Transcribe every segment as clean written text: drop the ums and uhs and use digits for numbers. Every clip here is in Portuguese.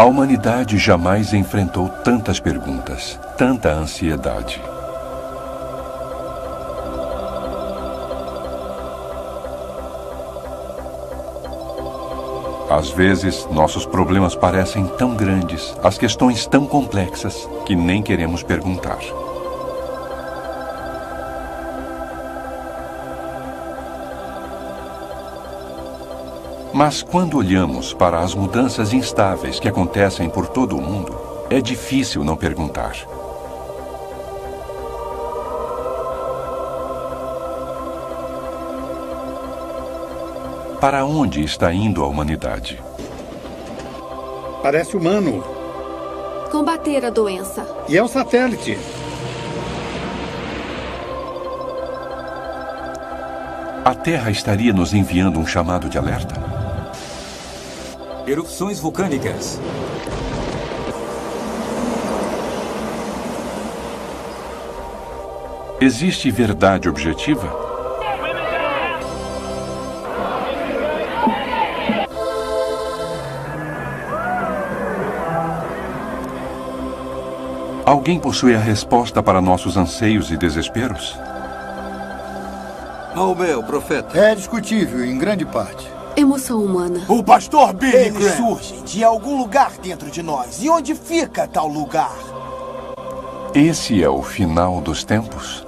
A humanidade jamais enfrentou tantas perguntas, tanta ansiedade. Às vezes, nossos problemas parecem tão grandes, as questões tão complexas, que nem queremos perguntar. Mas quando olhamos para as mudanças instáveis que acontecem por todo o mundo, é difícil não perguntar. Para onde está indo a humanidade? Parece humano. Combater a doença. E é um satélite. A Terra estaria nos enviando um chamado de alerta? Erupções vulcânicas. Existe verdade objetiva? Alguém possui a resposta para nossos anseios e desesperos? Maomé, o profeta. É discutível, em grande parte. Emoção humana. O pastor Billy Eles Graham. surgem de algum lugar dentro de nós. E onde fica tal lugar? Esse é o final dos tempos?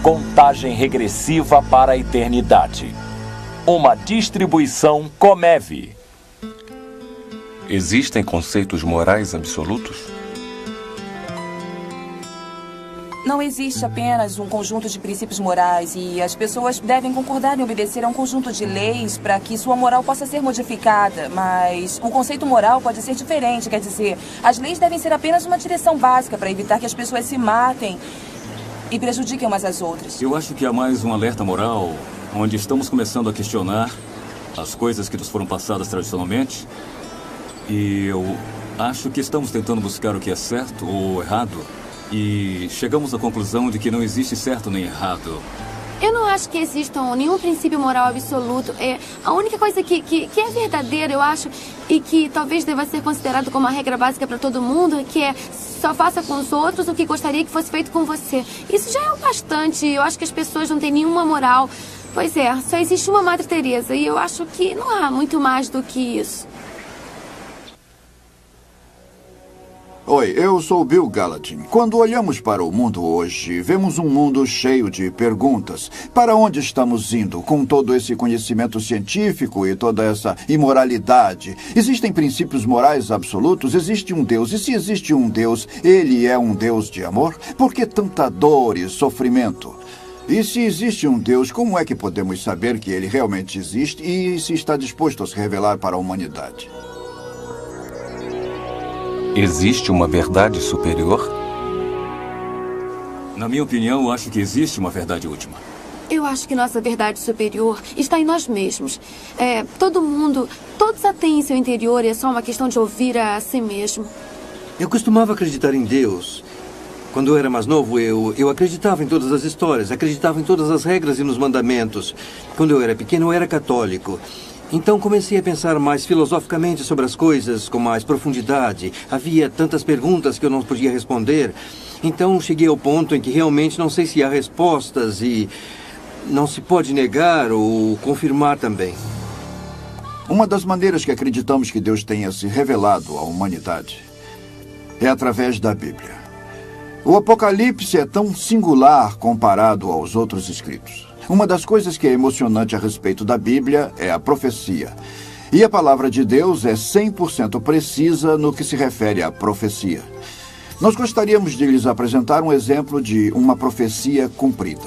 Contagem regressiva para a eternidade. Uma distribuição Comev. Existem conceitos morais absolutos? Não existe apenas um conjunto de princípios morais e as pessoas devem concordar em obedecer a um conjunto de leis para que sua moral possa ser modificada. Mas o conceito moral pode ser diferente, quer dizer, as leis devem ser apenas uma direção básica para evitar que as pessoas se matem e prejudiquem umas às outras. Eu acho que há mais um alerta moral, onde estamos começando a questionar as coisas que nos foram passadas tradicionalmente. E eu acho que estamos tentando buscar o que é certo ou errado. E chegamos à conclusão de que não existe certo nem errado. Eu não acho que exista nenhum princípio moral absoluto. A única coisa que é verdadeira, eu acho, e que talvez deva ser considerado como uma regra básica para todo mundo, que é só faça com os outros o que gostaria que fosse feito com você. Isso já é o bastante. Eu acho que as pessoas não têm nenhuma moral. Pois é, só existe uma Madre Teresa e eu acho que não há muito mais do que isso. Oi, eu sou Bill Gallatin. Quando olhamos para o mundo hoje, vemos um mundo cheio de perguntas. Para onde estamos indo com todo esse conhecimento científico e toda essa imoralidade? Existem princípios morais absolutos? Existe um Deus. E se existe um Deus, ele é um Deus de amor? Por que tanta dor e sofrimento? E se existe um Deus, como é que podemos saber que ele realmente existe e se está disposto a se revelar para a humanidade? Existe uma verdade superior? Na minha opinião, eu acho que existe uma verdade última. Eu acho que nossa verdade superior está em nós mesmos. Todo mundo, todos a têm em seu interior e é só uma questão de ouvir a si mesmo. Eu costumava acreditar em Deus. Quando eu era mais novo, eu acreditava em todas as histórias, acreditava em todas as regras e nos mandamentos. Quando eu era pequeno, eu era católico. Então comecei a pensar mais filosoficamente sobre as coisas, com mais profundidade. Havia tantas perguntas que eu não podia responder. Então cheguei ao ponto em que realmente não sei se há respostas e não se pode negar ou confirmar também. Uma das maneiras que acreditamos que Deus tenha se revelado à humanidade é através da Bíblia. O Apocalipse é tão singular comparado aos outros escritos. Uma das coisas que é emocionante a respeito da Bíblia é a profecia. E a palavra de Deus é 100% precisa no que se refere à profecia. Nós gostaríamos de lhes apresentar um exemplo de uma profecia cumprida.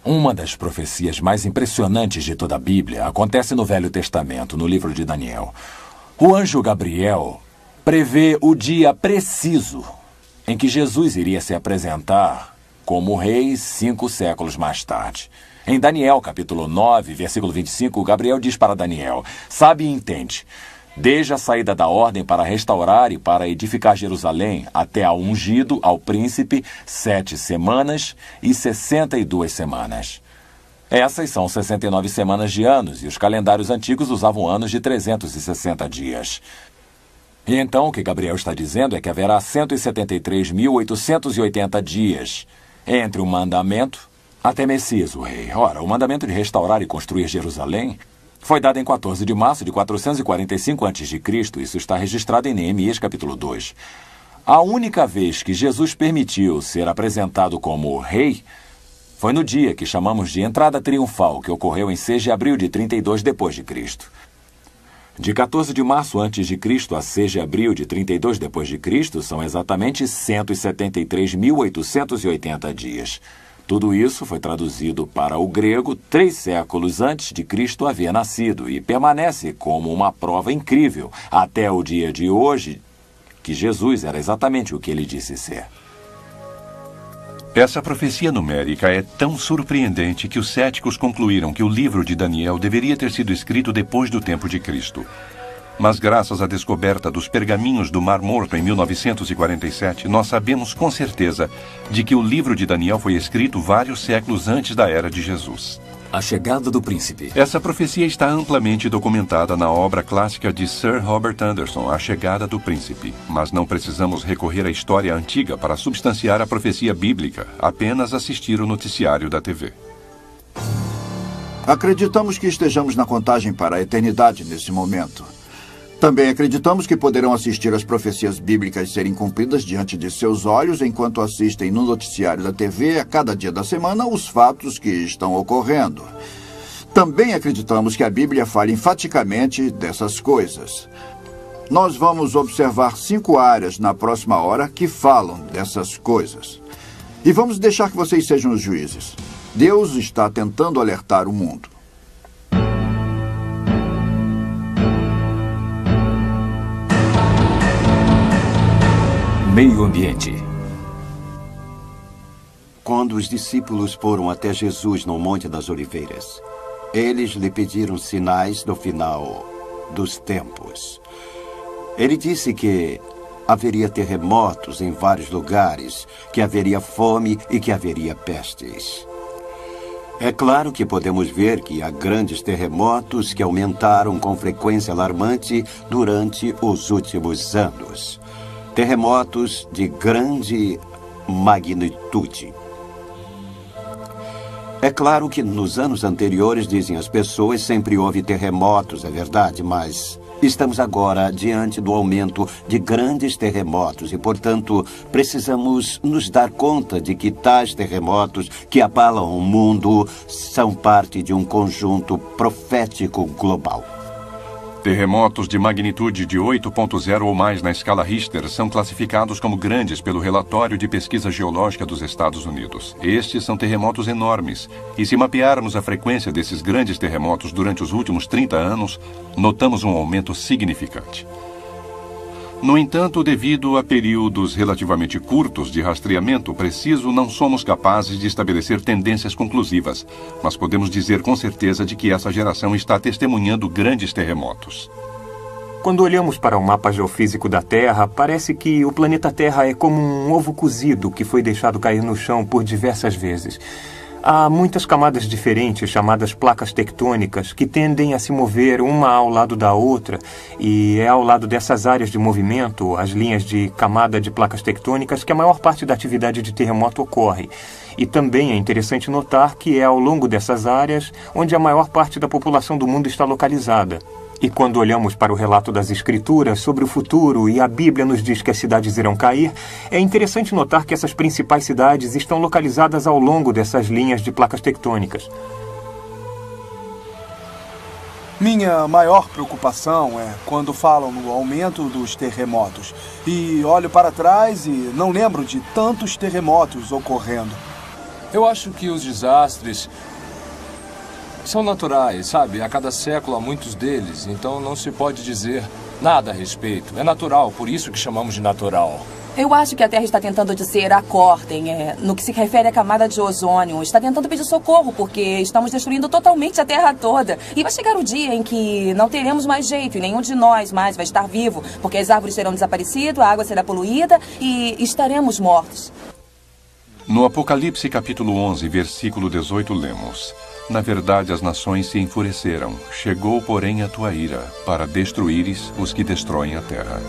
Uma das profecias mais impressionantes de toda a Bíblia acontece no Velho Testamento, no livro de Daniel. O anjo Gabriel prevê o dia preciso em que Jesus iria se apresentar como rei 5 séculos mais tarde. Em Daniel, capítulo 9, versículo 25, Gabriel diz para Daniel: sabe e entende, desde a saída da ordem para restaurar e para edificar Jerusalém até ao ungido, ao príncipe, 7 semanas e 62 semanas. Essas são 69 semanas de anos, e os calendários antigos usavam anos de 360 dias. E então o que Gabriel está dizendo é que haverá 173.880 dias entre o mandamento até Messias, o rei. Ora, o mandamento de restaurar e construir Jerusalém foi dado em 14 de março de 445 a.C. Isso está registrado em Neemias, capítulo 2. A única vez que Jesus permitiu ser apresentado como rei foi no dia que chamamos de entrada triunfal, que ocorreu em 6 de abril de 32 d.C. De 14 de março a.C. a 6 de abril de 32 d.C. são exatamente 173.880 dias. Tudo isso foi traduzido para o grego 3 séculos antes de Cristo haver nascido e permanece como uma prova incrível até o dia de hoje que Jesus era exatamente o que ele disse ser. Essa profecia numérica é tão surpreendente que os céticos concluíram que o livro de Daniel deveria ter sido escrito depois do tempo de Cristo. Mas graças à descoberta dos pergaminhos do Mar Morto em 1947, nós sabemos com certeza de que o livro de Daniel foi escrito vários séculos antes da era de Jesus. A chegada do príncipe. Essa profecia está amplamente documentada na obra clássica de Sir Robert Anderson, A Chegada do Príncipe. Mas não precisamos recorrer à história antiga para substanciar a profecia bíblica, apenas assistir o noticiário da TV. Acreditamos que estejamos na contagem para a eternidade nesse momento. Também acreditamos que poderão assistir às profecias bíblicas serem cumpridas diante de seus olhos enquanto assistem no noticiário da TV a cada dia da semana os fatos que estão ocorrendo. Também acreditamos que a Bíblia fala enfaticamente dessas coisas. Nós vamos observar 5 áreas na próxima hora que falam dessas coisas. E vamos deixar que vocês sejam os juízes. Deus está tentando alertar o mundo. Meio ambiente. Quando os discípulos foram até Jesus no Monte das Oliveiras, eles lhe pediram sinais do final dos tempos. Ele disse que haveria terremotos em vários lugares, que haveria fome e que haveria pestes. É claro que podemos ver que há grandes terremotos que aumentaram com frequência alarmante durante os últimos anos. Terremotos de grande magnitude. É claro que nos anos anteriores, dizem as pessoas, sempre houve terremotos, é verdade, mas estamos agora diante do aumento de grandes terremotos e, portanto, precisamos nos dar conta de que tais terremotos que abalam o mundo são parte de um conjunto profético global. Terremotos de magnitude de 8.0 ou mais na escala Richter são classificados como grandes pelo Relatório de Pesquisa Geológica dos Estados Unidos. Estes são terremotos enormes, e se mapearmos a frequência desses grandes terremotos durante os últimos 30 anos, notamos um aumento significante. No entanto, devido a períodos relativamente curtos de rastreamento preciso, não somos capazes de estabelecer tendências conclusivas, mas podemos dizer com certeza de que essa geração está testemunhando grandes terremotos. Quando olhamos para o mapa geofísico da Terra, parece que o planeta Terra é como um ovo cozido que foi deixado cair no chão por diversas vezes. Há muitas camadas diferentes, chamadas placas tectônicas, que tendem a se mover uma ao lado da outra, e é ao lado dessas áreas de movimento, as linhas de camada de placas tectônicas, que a maior parte da atividade de terremoto ocorre. E também é interessante notar que é ao longo dessas áreas onde a maior parte da população do mundo está localizada. E quando olhamos para o relato das Escrituras sobre o futuro e a Bíblia nos diz que as cidades irão cair, é interessante notar que essas principais cidades estão localizadas ao longo dessas linhas de placas tectônicas. Minha maior preocupação é quando falam no aumento dos terremotos. E olho para trás e não lembro de tantos terremotos ocorrendo. Eu acho que os desastres são naturais, sabe? A cada século há muitos deles, então não se pode dizer nada a respeito. É natural, por isso que chamamos de natural. Eu acho que a Terra está tentando dizer acordem, no que se refere à camada de ozônio. Está tentando pedir socorro, porque estamos destruindo totalmente a Terra toda. E vai chegar o dia em que não teremos mais jeito, e nenhum de nós mais vai estar vivo, porque as árvores terão desaparecido, a água será poluída e estaremos mortos. No Apocalipse capítulo 11, versículo 18, lemos: Na verdade as nações se enfureceram, chegou porém a tua ira, para destruíres os que destroem a terra.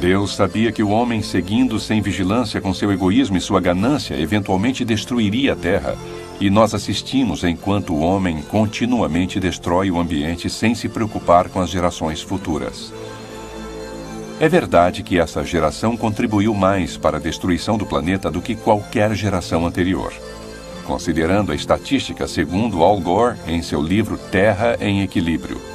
Deus sabia que o homem, seguindo sem vigilância com seu egoísmo e sua ganância, eventualmente destruiria a terra. E nós assistimos enquanto o homem continuamente destrói o ambiente sem se preocupar com as gerações futuras. É verdade que essa geração contribuiu mais para a destruição do planeta do que qualquer geração anterior. Considerando a estatística segundo Al Gore em seu livro Terra em Equilíbrio.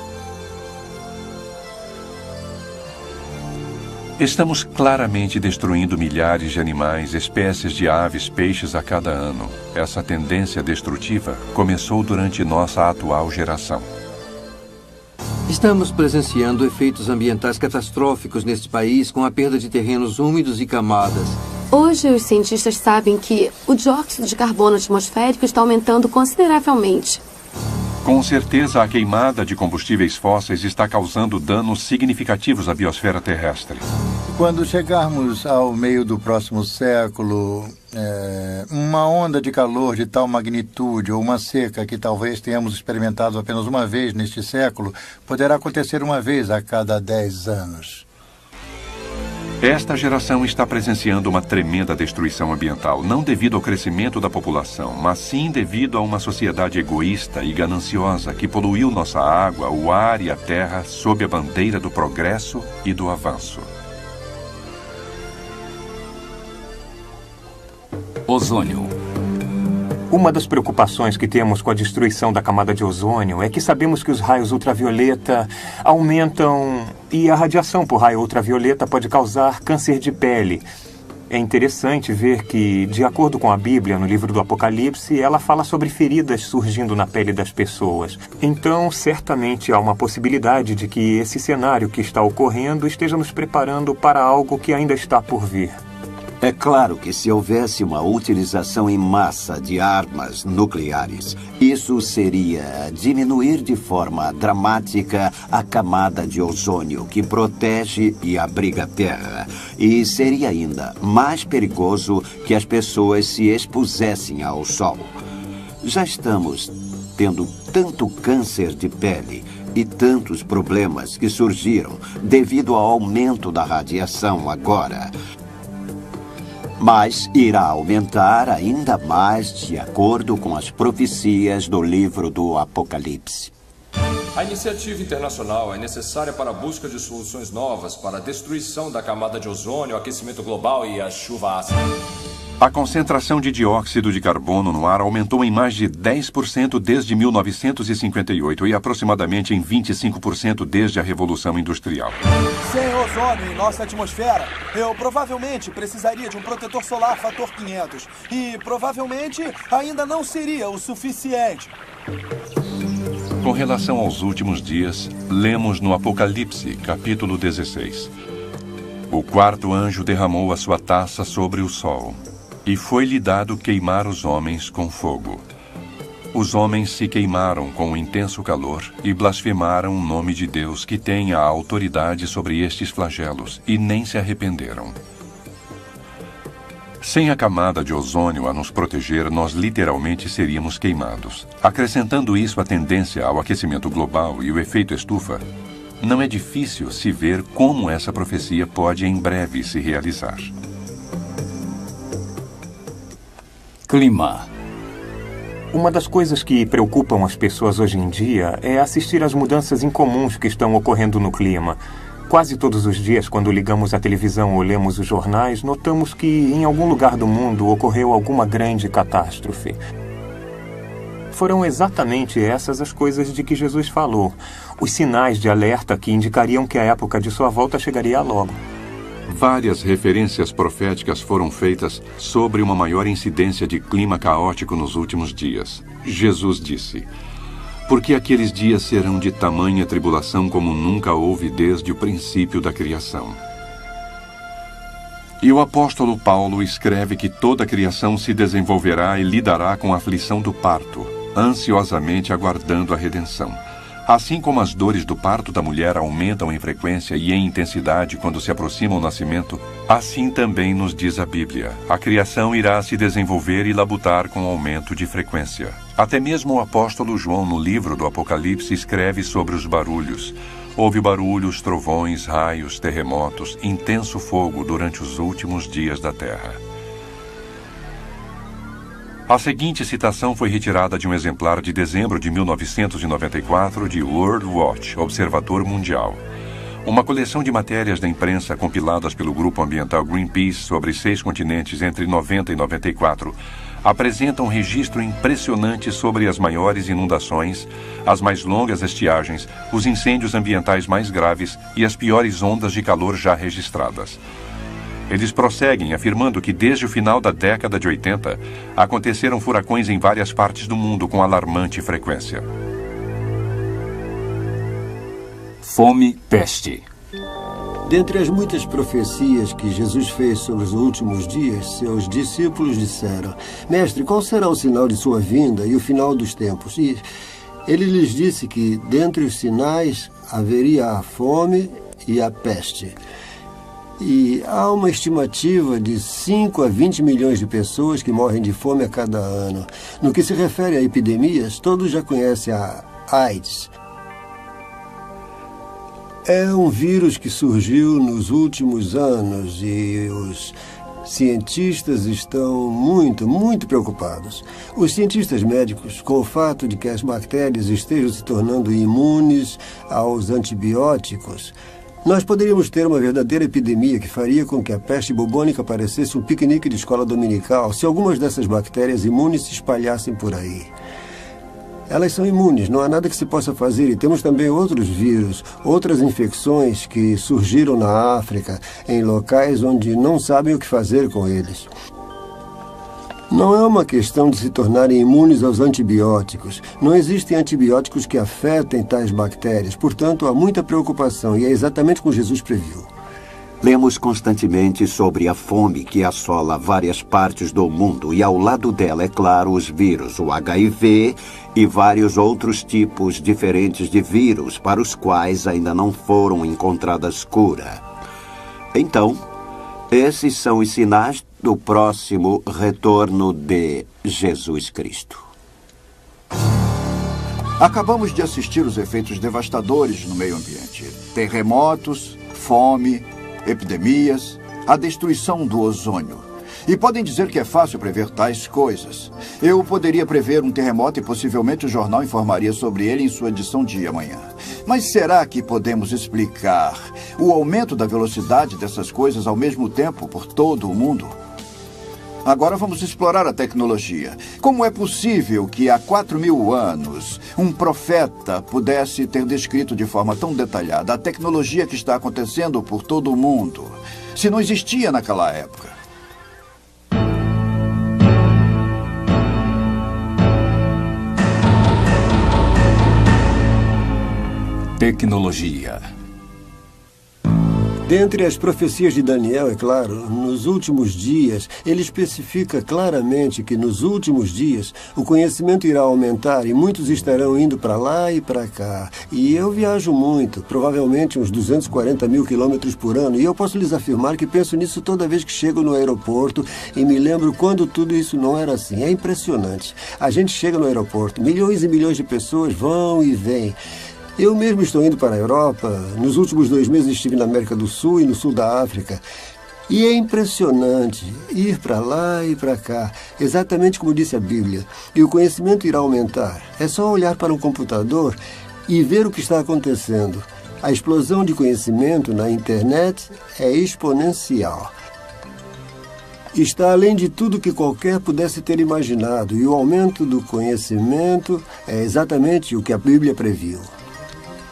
Estamos claramente destruindo milhares de animais, espécies de aves, peixes a cada ano. Essa tendência destrutiva começou durante nossa atual geração. Estamos presenciando efeitos ambientais catastróficos neste país com a perda de terrenos úmidos e camadas. Hoje, os cientistas sabem que o dióxido de carbono atmosférico está aumentando consideravelmente. Com certeza, a queimada de combustíveis fósseis está causando danos significativos à biosfera terrestre. Quando chegarmos ao meio do próximo século, uma onda de calor de tal magnitude ou uma seca que talvez tenhamos experimentado apenas uma vez neste século, poderá acontecer uma vez a cada 10 anos. Esta geração está presenciando uma tremenda destruição ambiental, não devido ao crescimento da população, mas sim devido a uma sociedade egoísta e gananciosa que poluiu nossa água, o ar e a terra sob a bandeira do progresso e do avanço. Ozônio. Uma das preocupações que temos com a destruição da camada de ozônio é que sabemos que os raios ultravioleta aumentam e a radiação por raio ultravioleta pode causar câncer de pele. É interessante ver que, de acordo com a Bíblia, no livro do Apocalipse, ela fala sobre feridas surgindo na pele das pessoas. Então, certamente há uma possibilidade de que esse cenário que está ocorrendo esteja nos preparando para algo que ainda está por vir. É claro que se houvesse uma utilização em massa de armas nucleares, isso seria diminuir de forma dramática a camada de ozônio que protege e abriga a Terra. E seria ainda mais perigoso que as pessoas se expusessem ao sol. Já estamos tendo tanto câncer de pele e tantos problemas que surgiram devido ao aumento da radiação agora. Mas irá aumentar ainda mais de acordo com as profecias do livro do Apocalipse. A iniciativa internacional é necessária para a busca de soluções novas para a destruição da camada de ozônio, o aquecimento global e a chuva ácida. A concentração de dióxido de carbono no ar aumentou em mais de 10% desde 1958 e aproximadamente em 25% desde a Revolução Industrial. Sem ozônio em nossa atmosfera, eu provavelmente precisaria de um protetor solar fator 500 e provavelmente ainda não seria o suficiente. Com relação aos últimos dias, lemos no Apocalipse, capítulo 16. O quarto anjo derramou a sua taça sobre o sol. E foi-lhe dado queimar os homens com fogo. Os homens se queimaram com um intenso calor e blasfemaram o nome de Deus que tem a autoridade sobre estes flagelos e nem se arrependeram. Sem a camada de ozônio a nos proteger, nós literalmente seríamos queimados. Acrescentando isso à tendência ao aquecimento global e o efeito estufa, não é difícil se ver como essa profecia pode em breve se realizar. Clima. Uma das coisas que preocupam as pessoas hoje em dia é assistir às mudanças incomuns que estão ocorrendo no clima. Quase todos os dias, quando ligamos a televisão ou lemos os jornais, notamos que em algum lugar do mundo ocorreu alguma grande catástrofe. Foram exatamente essas as coisas de que Jesus falou, os sinais de alerta que indicariam que a época de sua volta chegaria logo. Várias referências proféticas foram feitas sobre uma maior incidência de clima caótico nos últimos dias. Jesus disse: porque aqueles dias serão de tamanha tribulação como nunca houve desde o princípio da criação. E o apóstolo Paulo escreve que toda a criação se desenvolverá e lidará com a aflição do parto, ansiosamente aguardando a redenção. Assim como as dores do parto da mulher aumentam em frequência e em intensidade quando se aproxima o nascimento, assim também nos diz a Bíblia. A criação irá se desenvolver e labutar com aumento de frequência. Até mesmo o apóstolo João, no livro do Apocalipse, escreve sobre os barulhos. Houve barulhos, trovões, raios, terremotos, intenso fogo durante os últimos dias da terra. A seguinte citação foi retirada de um exemplar de dezembro de 1994 de World Watch, Observador Mundial. Uma coleção de matérias da imprensa compiladas pelo grupo ambiental Greenpeace sobre 6 continentes entre 90 e 94 apresenta um registro impressionante sobre as maiores inundações, as mais longas estiagens, os incêndios ambientais mais graves e as piores ondas de calor já registradas. Eles prosseguem afirmando que desde o final da década de 80 aconteceram furacões em várias partes do mundo com alarmante frequência. Fome, peste. Dentre as muitas profecias que Jesus fez sobre os últimos dias, seus discípulos disseram: Mestre, qual será o sinal de sua vinda e o final dos tempos? E ele lhes disse que dentre os sinais haveria a fome e a peste. E há uma estimativa de 5 a 20 milhões de pessoas que morrem de fome a cada ano. No que se refere a epidemias, todos já conhecem a AIDS. É um vírus que surgiu nos últimos anos e os cientistas estão muito preocupados. Os cientistas médicos, com o fato de que as bactérias estejam se tornando imunes aos antibióticos, nós poderíamos ter uma verdadeira epidemia que faria com que a peste bubônica parecesse um piquenique de escola dominical se algumas dessas bactérias imunes se espalhassem por aí. Elas são imunes, não há nada que se possa fazer. E temos também outros vírus, outras infecções que surgiram na África, em locais onde não sabem o que fazer com eles. Não é uma questão de se tornarem imunes aos antibióticos. Não existem antibióticos que afetem tais bactérias. Portanto, há muita preocupação e é exatamente como Jesus previu. Lemos constantemente sobre a fome que assola várias partes do mundo e ao lado dela, é claro, os vírus, o HIV e vários outros tipos diferentes de vírus para os quais ainda não foram encontradas cura. Então, esses são os sinais do próximo retorno de Jesus Cristo. Acabamos de assistir os efeitos devastadores no meio ambiente. Terremotos, fome, epidemias, a destruição do ozônio. E podem dizer que é fácil prever tais coisas. Eu poderia prever um terremoto e possivelmente o jornal informaria sobre ele em sua edição de amanhã. Mas será que podemos explicar o aumento da velocidade dessas coisas ao mesmo tempo por todo o mundo? Agora vamos explorar a tecnologia. Como é possível que há 4.000 anos um profeta pudesse ter descrito de forma tão detalhada a tecnologia que está acontecendo por todo o mundo, se não existia naquela época? Tecnologia. Dentre as profecias de Daniel, é claro, nos últimos dias, ele especifica claramente que nos últimos dias o conhecimento irá aumentar e muitos estarão indo para lá e para cá. E eu viajo muito, provavelmente uns 240 mil quilômetros por ano, e eu posso lhes afirmar que penso nisso toda vez que chego no aeroporto e me lembro quando tudo isso não era assim. É impressionante. A gente chega no aeroporto, milhões e milhões de pessoas vão e vêm. Eu mesmo estou indo para a Europa. Nos últimos 2 meses estive na América do Sul e no sul da África. E é impressionante ir para lá e para cá, exatamente como disse a Bíblia. E o conhecimento irá aumentar. É só olhar para um computador e ver o que está acontecendo. A explosão de conhecimento na internet é exponencial. Está além de tudo que qualquer pudesse ter imaginado. E o aumento do conhecimento é exatamente o que a Bíblia previu.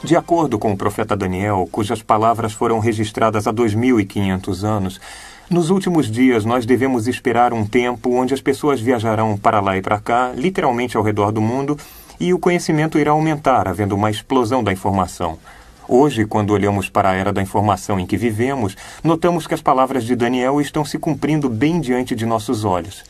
De acordo com o profeta Daniel, cujas palavras foram registradas há 2.500 anos, nos últimos dias nós devemos esperar um tempo onde as pessoas viajarão para lá e para cá, literalmente ao redor do mundo, e o conhecimento irá aumentar, havendo uma explosão da informação. Hoje, quando olhamos para a era da informação em que vivemos, notamos que as palavras de Daniel estão se cumprindo bem diante de nossos olhos.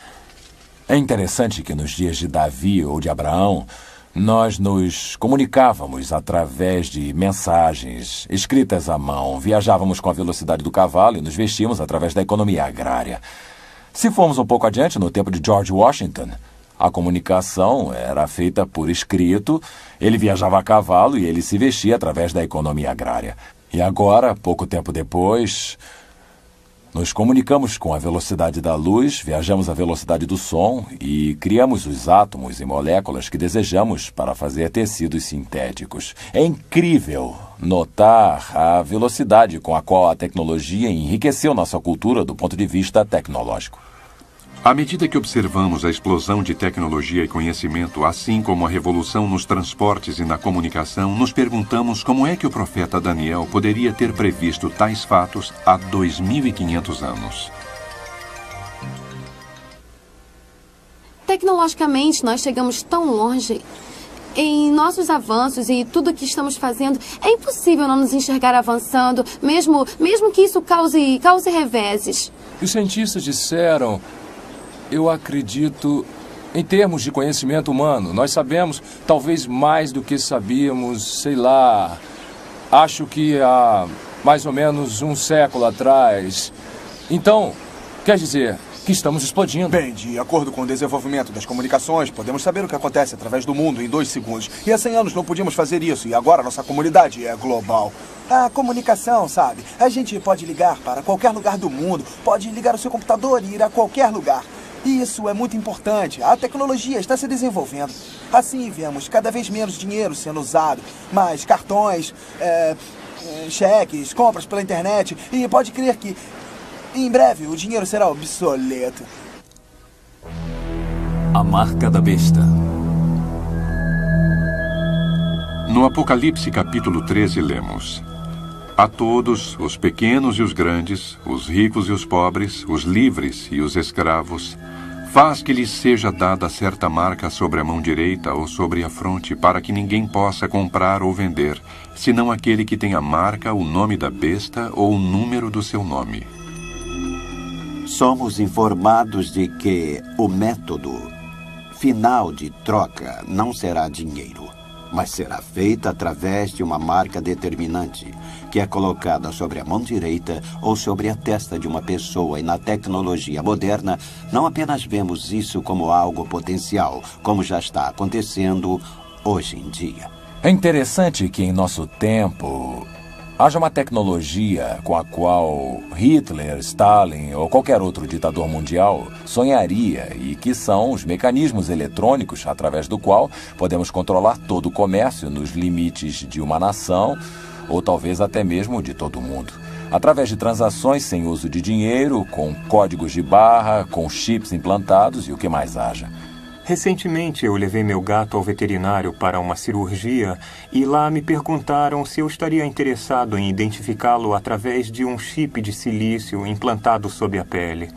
É interessante que nos dias de Davi ou de Abraão, nós nos comunicávamos através de mensagens escritas à mão, viajávamos com a velocidade do cavalo e nos vestíamos através da economia agrária. Se formos um pouco adiante, no tempo de George Washington, a comunicação era feita por escrito, ele viajava a cavalo e ele se vestia através da economia agrária. E agora, pouco tempo depois, nos comunicamos com a velocidade da luz, viajamos à velocidade do som e criamos os átomos e moléculas que desejamos para fazer tecidos sintéticos. É incrível notar a velocidade com a qual a tecnologia enriqueceu nossa cultura do ponto de vista tecnológico. À medida que observamos a explosão de tecnologia e conhecimento, assim como a revolução nos transportes e na comunicação, nos perguntamos como é que o profeta Daniel poderia ter previsto tais fatos há 2.500 anos. Tecnologicamente, nós chegamos tão longe. Em nossos avanços e tudo que estamos fazendo, é impossível não nos enxergar avançando, mesmo que isso cause reveses. Os cientistas disseram... Eu acredito em termos de conhecimento humano. Nós sabemos talvez mais do que sabíamos, sei lá. Acho que há mais ou menos um século atrás. Então, quer dizer que estamos explodindo. Bem, de acordo com o desenvolvimento das comunicações, podemos saber o que acontece através do mundo em 2 segundos. E há 100 anos não podíamos fazer isso, e agora nossa comunidade é global. A comunicação, sabe? A gente pode ligar para qualquer lugar do mundo, pode ligar o seu computador e ir a qualquer lugar. E isso é muito importante. A tecnologia está se desenvolvendo. Assim, vemos cada vez menos dinheiro sendo usado, mais cartões, cheques, compras pela internet. E pode crer que, em breve, o dinheiro será obsoleto. A marca da besta. No Apocalipse, capítulo 13, lemos: A todos, os pequenos e os grandes, os ricos e os pobres, os livres e os escravos, faz que lhes seja dada certa marca sobre a mão direita ou sobre a fronte, para que ninguém possa comprar ou vender, senão aquele que tem a marca, o nome da besta ou o número do seu nome. Somos informados de que o método final de troca não será dinheiro, mas será feita através de uma marca determinante, que é colocada sobre a mão direita ou sobre a testa de uma pessoa. E na tecnologia moderna, não apenas vemos isso como algo potencial, como já está acontecendo hoje em dia. É interessante que em nosso tempo haja uma tecnologia com a qual Hitler, Stalin ou qualquer outro ditador mundial sonharia, e que são os mecanismos eletrônicos através do qual podemos controlar todo o comércio nos limites de uma nação ou talvez até mesmo de todo o mundo. Através de transações sem uso de dinheiro, com códigos de barra, com chips implantados e o que mais haja. Recentemente, eu levei meu gato ao veterinário para uma cirurgia e lá me perguntaram se eu estaria interessado em identificá-lo através de um chip de silício implantado sob a pele.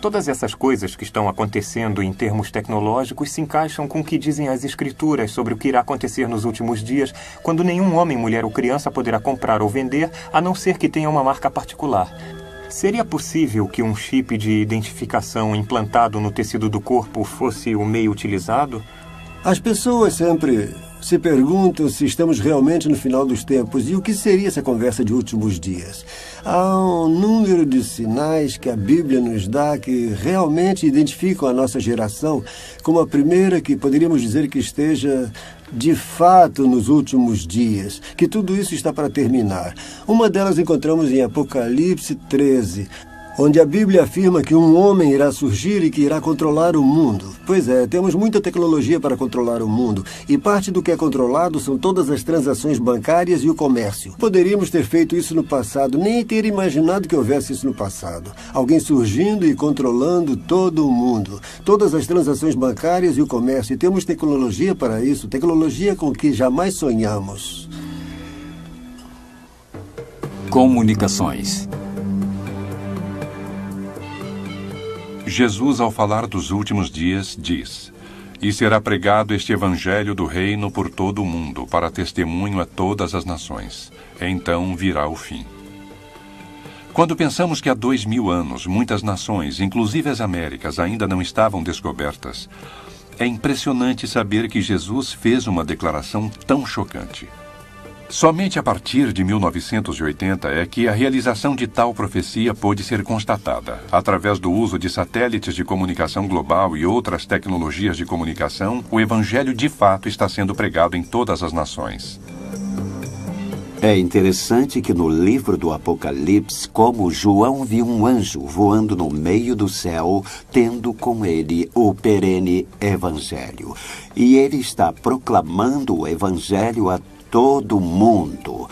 Todas essas coisas que estão acontecendo em termos tecnológicos se encaixam com o que dizem as escrituras sobre o que irá acontecer nos últimos dias, quando nenhum homem, mulher ou criança poderá comprar ou vender, a não ser que tenha uma marca particular. Seria possível que um chip de identificação implantado no tecido do corpo fosse o meio utilizado? As pessoas sempre se perguntam se estamos realmente no final dos tempos e o que seria essa conversa de últimos dias. Há um número de sinais que a Bíblia nos dá que realmente identificam a nossa geração como a primeira que poderíamos dizer que esteja de fato nos últimos dias, que tudo isso está para terminar. Uma delas encontramos em Apocalipse 13, onde a Bíblia afirma que um homem irá surgir e que irá controlar o mundo. Pois é, temos muita tecnologia para controlar o mundo, e parte do que é controlado são todas as transações bancárias e o comércio. Poderíamos ter feito isso no passado, nem ter imaginado que houvesse isso no passado. Alguém surgindo e controlando todo o mundo, todas as transações bancárias e o comércio, e temos tecnologia para isso, tecnologia com que jamais sonhamos. Comunicações. Jesus, ao falar dos últimos dias, diz: E será pregado este evangelho do reino por todo o mundo, para testemunho a todas as nações. Então virá o fim. Quando pensamos que há 2000 anos muitas nações, inclusive as Américas, ainda não estavam descobertas, é impressionante saber que Jesus fez uma declaração tão chocante. Somente a partir de 1980 é que a realização de tal profecia pôde ser constatada. Através do uso de satélites de comunicação global e outras tecnologias de comunicação, o evangelho de fato está sendo pregado em todas as nações. É interessante que no livro do Apocalipse, como João viu um anjo voando no meio do céu, tendo com ele o perene evangelho. E ele está proclamando o evangelho a todo mundo.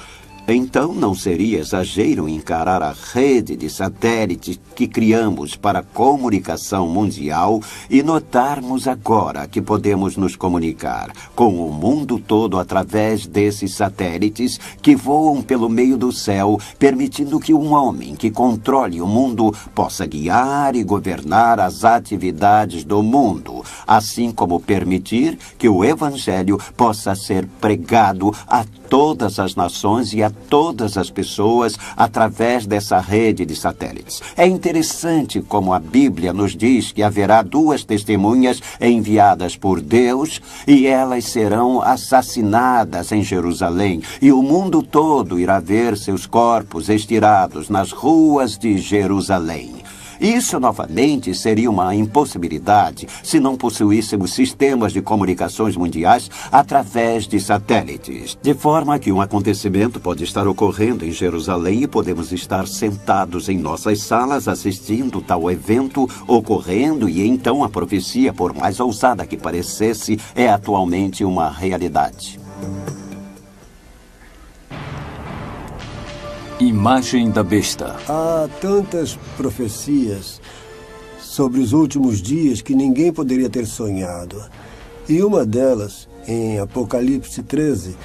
Então não seria exagero encarar a rede de satélites que criamos para a comunicação mundial e notarmos agora que podemos nos comunicar com o mundo todo através desses satélites que voam pelo meio do céu, permitindo que um homem que controle o mundo possa guiar e governar as atividades do mundo, assim como permitir que o evangelho possa ser pregado a todas as nações e a todas as pessoas através dessa rede de satélites. É interessante como a Bíblia nos diz que haverá 2 testemunhas enviadas por Deus e elas serão assassinadas em Jerusalém e o mundo todo irá ver seus corpos estirados nas ruas de Jerusalém. Isso, novamente, seria uma impossibilidade se não possuíssemos sistemas de comunicações mundiais através de satélites. De forma que um acontecimento pode estar ocorrendo em Jerusalém e podemos estar sentados em nossas salas assistindo tal evento ocorrendo e então a profecia, por mais ousada que parecesse, é atualmente uma realidade. Imagem da besta. Há tantas profecias sobre os últimos dias que ninguém poderia ter sonhado. E uma delas, em Apocalipse 13,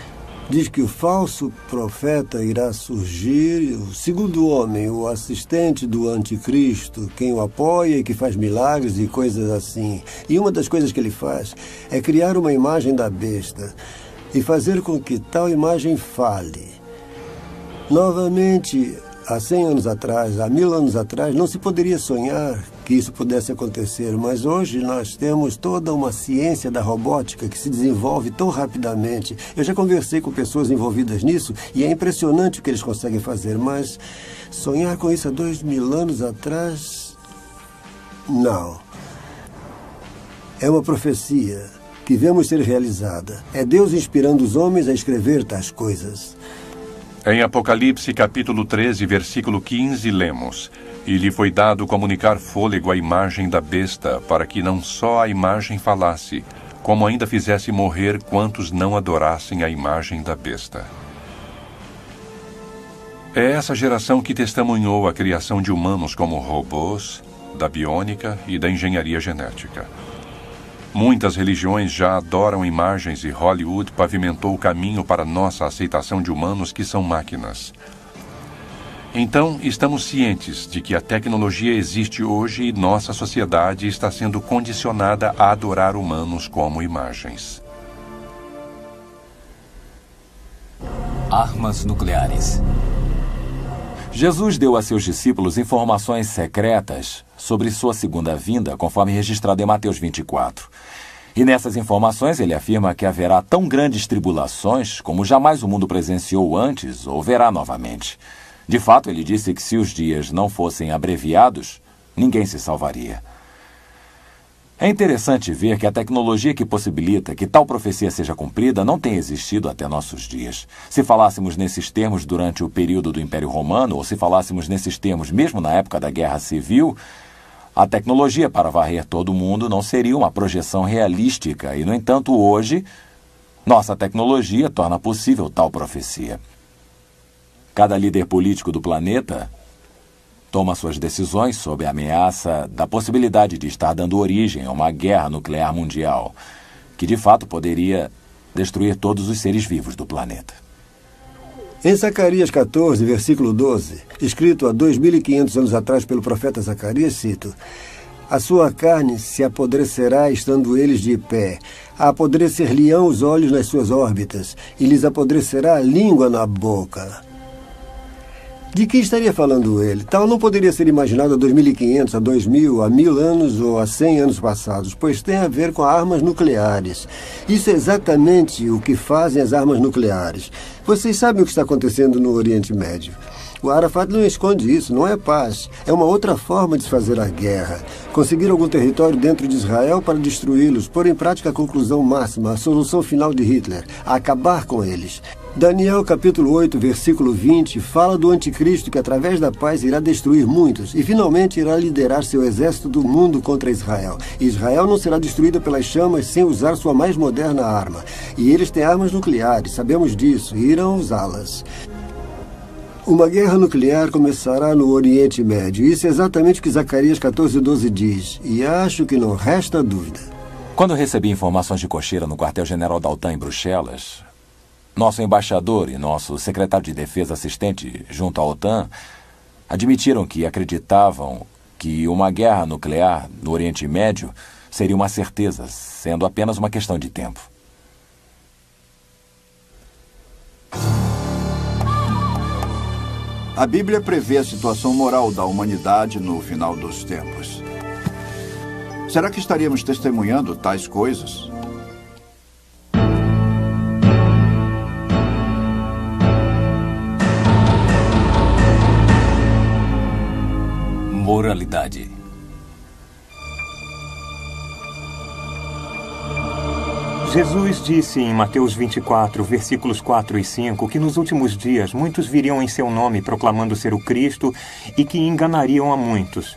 diz que o falso profeta irá surgir, o segundo homem, o assistente do anticristo, quem o apoia e que faz milagres e coisas assim. E uma das coisas que ele faz é criar uma imagem da besta e fazer com que tal imagem fale. Novamente, há 100 anos atrás, há 1000 anos atrás, não se poderia sonhar que isso pudesse acontecer, mas hoje nós temos toda uma ciência da robótica que se desenvolve tão rapidamente. Eu já conversei com pessoas envolvidas nisso e é impressionante o que eles conseguem fazer, mas sonhar com isso há 2000 anos atrás, não. É uma profecia que vemos ser realizada. É Deus inspirando os homens a escrever tais coisas. Em Apocalipse, capítulo 13, versículo 15, lemos: E lhe foi dado comunicar fôlego à imagem da besta, para que não só a imagem falasse, como ainda fizesse morrer quantos não adorassem a imagem da besta. É essa geração que testemunhou a criação de humanos como robôs, da biônica e da engenharia genética. Muitas religiões já adoram imagens e Hollywood pavimentou o caminho para nossa aceitação de humanos que são máquinas. Então, estamos cientes de que a tecnologia existe hoje e nossa sociedade está sendo condicionada a adorar humanos como imagens. Armas nucleares. Jesus deu a seus discípulos informações secretas sobre sua segunda vinda, conforme registrado em Mateus 24. E nessas informações ele afirma que haverá tão grandes tribulações como jamais o mundo presenciou antes ou verá novamente. De fato, ele disse que se os dias não fossem abreviados, ninguém se salvaria. É interessante ver que a tecnologia que possibilita que tal profecia seja cumprida não tem existido até nossos dias. Se falássemos nesses termos durante o período do Império Romano, ou se falássemos nesses termos mesmo na época da Guerra Civil, a tecnologia para varrer todo o mundo não seria uma projeção realística e, no entanto, hoje, nossa tecnologia torna possível tal profecia. Cada líder político do planeta toma suas decisões sob a ameaça da possibilidade de estar dando origem a uma guerra nuclear mundial, que de fato poderia destruir todos os seres vivos do planeta. Em Zacarias 14, versículo 12, escrito há 2500 anos atrás pelo profeta Zacarias, cito: A sua carne se apodrecerá estando eles de pé. Apodrecer-lhe-ão os olhos nas suas órbitas, e lhes apodrecerá a língua na boca. De que estaria falando ele? Tal não poderia ser imaginado a 2.500, a 2.000, a 1.000 anos ou a 100 anos passados, pois tem a ver com armas nucleares. Isso é exatamente o que fazem as armas nucleares. Vocês sabem o que está acontecendo no Oriente Médio. O Arafat não esconde isso, não é paz. É uma outra forma de se fazer a guerra. Conseguir algum território dentro de Israel para destruí-los, pôr em prática a conclusão máxima, a solução final de Hitler, acabar com eles. Daniel capítulo 8, versículo 20, fala do anticristo que através da paz irá destruir muitos e finalmente irá liderar seu exército do mundo contra Israel. Israel não será destruída pelas chamas sem usar sua mais moderna arma. E eles têm armas nucleares, sabemos disso, e irão usá-las. Uma guerra nuclear começará no Oriente Médio. Isso é exatamente o que Zacarias 14:12 diz. E acho que não resta dúvida. Quando recebi informações de cocheira no quartel-general da OTAN em Bruxelas, nosso embaixador e nosso secretário de defesa assistente junto à OTAN admitiram que acreditavam que uma guerra nuclear no Oriente Médio seria uma certeza, sendo apenas uma questão de tempo. A Bíblia prevê a situação moral da humanidade no final dos tempos. Será que estaríamos testemunhando tais coisas? Moralidade. Jesus disse em Mateus 24, versículos 4 e 5, que nos últimos dias muitos viriam em seu nome proclamando ser o Cristo e que enganariam a muitos.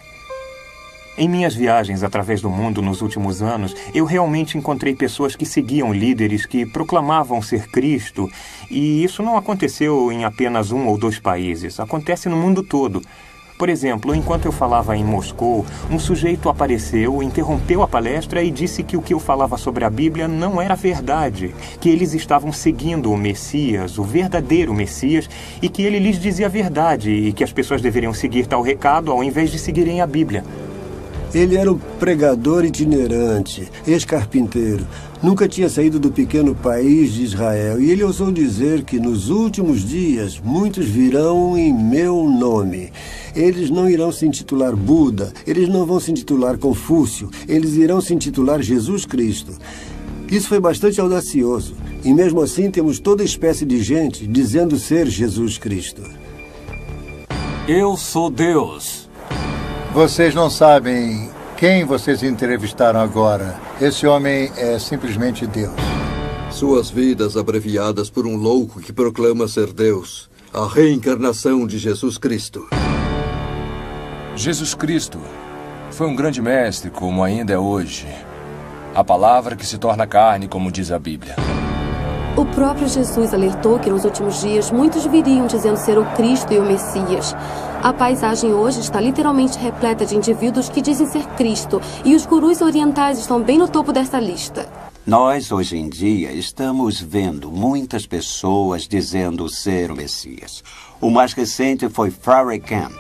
Em minhas viagens através do mundo nos últimos anos, eu realmente encontrei pessoas que seguiam líderes que proclamavam ser Cristo, e isso não aconteceu em apenas 1 ou 2 países, acontece no mundo todo. Por exemplo, enquanto eu falava em Moscou, um sujeito apareceu, interrompeu a palestra e disse que o que eu falava sobre a Bíblia não era verdade, que eles estavam seguindo o Messias, o verdadeiro Messias, e que ele lhes dizia a verdade e que as pessoas deveriam seguir tal recado ao invés de seguirem a Bíblia. Ele era um pregador itinerante, ex-carpinteiro. Nunca tinha saído do pequeno país de Israel. E ele ousou dizer que nos últimos dias muitos virão em meu nome. Eles não irão se intitular Buda, eles não vão se intitular Confúcio, eles irão se intitular Jesus Cristo. Isso foi bastante audacioso. E mesmo assim temos toda espécie de gente dizendo ser Jesus Cristo. Eu sou Deus. Vocês não sabem quem vocês entrevistaram agora. Esse homem é simplesmente Deus. Suas vidas abreviadas por um louco que proclama ser Deus. A reencarnação de Jesus Cristo. Jesus Cristo foi um grande mestre, como ainda é hoje. A palavra que se torna carne, como diz a Bíblia. O próprio Jesus alertou que nos últimos dias muitos viriam dizendo ser o Cristo e o Messias. A paisagem hoje está literalmente repleta de indivíduos que dizem ser Cristo, e os gurus orientais estão bem no topo dessa lista. Nós, hoje em dia, estamos vendo muitas pessoas dizendo ser o Messias. O mais recente foi Farrakhan,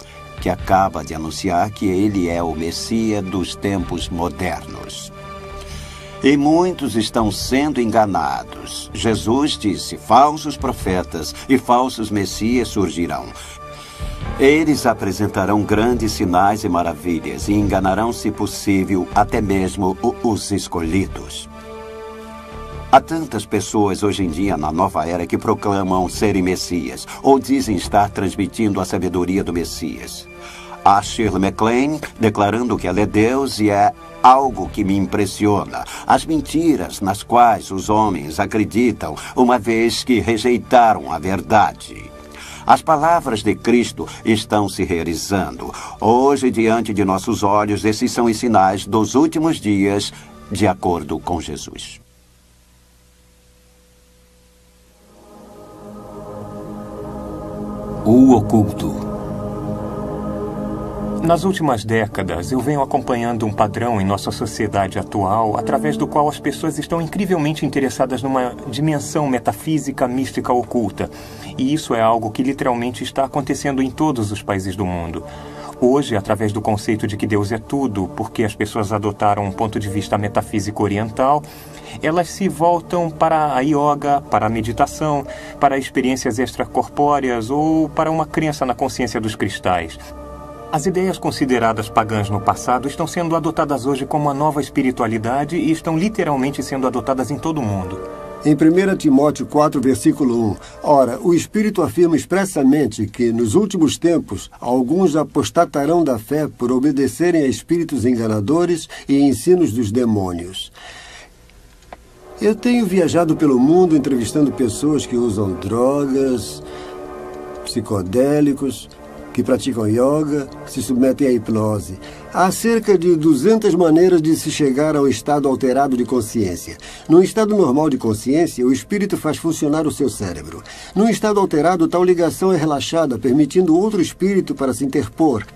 que acaba de anunciar que ele é o Messias dos tempos modernos. E muitos estão sendo enganados. Jesus disse: falsos profetas e falsos messias surgirão. Eles apresentarão grandes sinais e maravilhas e enganarão, se possível, até mesmo os escolhidos. Há tantas pessoas hoje em dia na nova era que proclamam serem messias ou dizem estar transmitindo a sabedoria do Messias. Há Shirley MacLaine declarando que ela é Deus e é algo que me impressiona. As mentiras nas quais os homens acreditam, uma vez que rejeitaram a verdade. As palavras de Cristo estão se realizando. Hoje, diante de nossos olhos, esses são os sinais dos últimos dias, de acordo com Jesus. O oculto. Nas últimas décadas, eu venho acompanhando um padrão em nossa sociedade atual, através do qual as pessoas estão incrivelmente interessadas numa dimensão metafísica, mística, oculta. E isso é algo que literalmente está acontecendo em todos os países do mundo. Hoje, através do conceito de que Deus é tudo, porque as pessoas adotaram um ponto de vista metafísico oriental, elas se voltam para a yoga, para a meditação, para experiências extracorpóreas ou para uma crença na consciência dos cristais. As ideias consideradas pagãs no passado estão sendo adotadas hoje como uma nova espiritualidade e estão literalmente sendo adotadas em todo o mundo. Em 1 Timóteo 4, versículo 1, ora, o Espírito afirma expressamente que, nos últimos tempos, alguns apostatarão da fé por obedecerem a espíritos enganadores e ensinos dos demônios. Eu tenho viajado pelo mundo entrevistando pessoas que usam drogas, psicodélicos, que praticam yoga, que se submetem à hipnose. Há cerca de 200 maneiras de se chegar ao estado alterado de consciência. No estado normal de consciência, o espírito faz funcionar o seu cérebro. No estado alterado, tal ligação é relaxada, permitindo outro espírito para se interpor.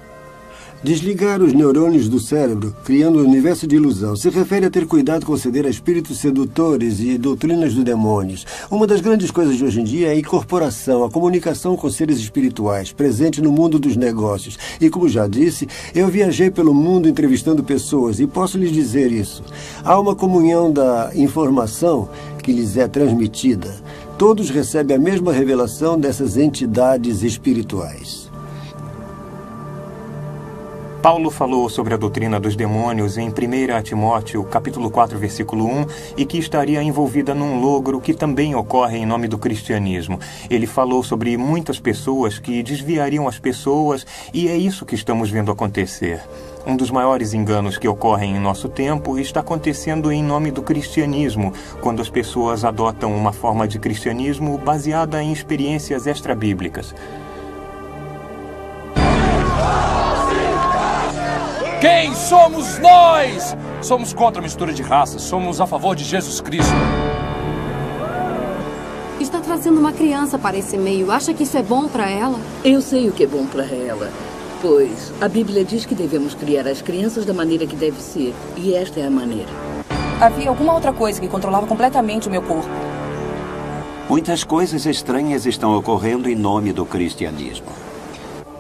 Desligar os neurônios do cérebro, criando um universo de ilusão, se refere a ter cuidado com ceder a espíritos sedutores e doutrinas dos demônios. Uma das grandes coisas de hoje em dia é a incorporação, a comunicação com seres espirituais, presente no mundo dos negócios. E como já disse, eu viajei pelo mundo entrevistando pessoas e posso lhes dizer isso. Há uma comunhão da informação que lhes é transmitida. Todos recebem a mesma revelação dessas entidades espirituais. Paulo falou sobre a doutrina dos demônios em 1 Timóteo, capítulo 4, versículo 1, e que estaria envolvida num logro que também ocorre em nome do cristianismo. Ele falou sobre muitas pessoas que desviariam as pessoas, e é isso que estamos vendo acontecer. Um dos maiores enganos que ocorrem em nosso tempo está acontecendo em nome do cristianismo, quando as pessoas adotam uma forma de cristianismo baseada em experiências extrabíblicas. Quem somos nós? Somos contra a mistura de raças. Somos a favor de Jesus Cristo. Está trazendo uma criança para esse meio. Acha que isso é bom para ela? Eu sei o que é bom para ela. Pois a Bíblia diz que devemos criar as crianças da maneira que deve ser. E esta é a maneira. Havia alguma outra coisa que controlava completamente o meu corpo. Muitas coisas estranhas estão ocorrendo em nome do cristianismo.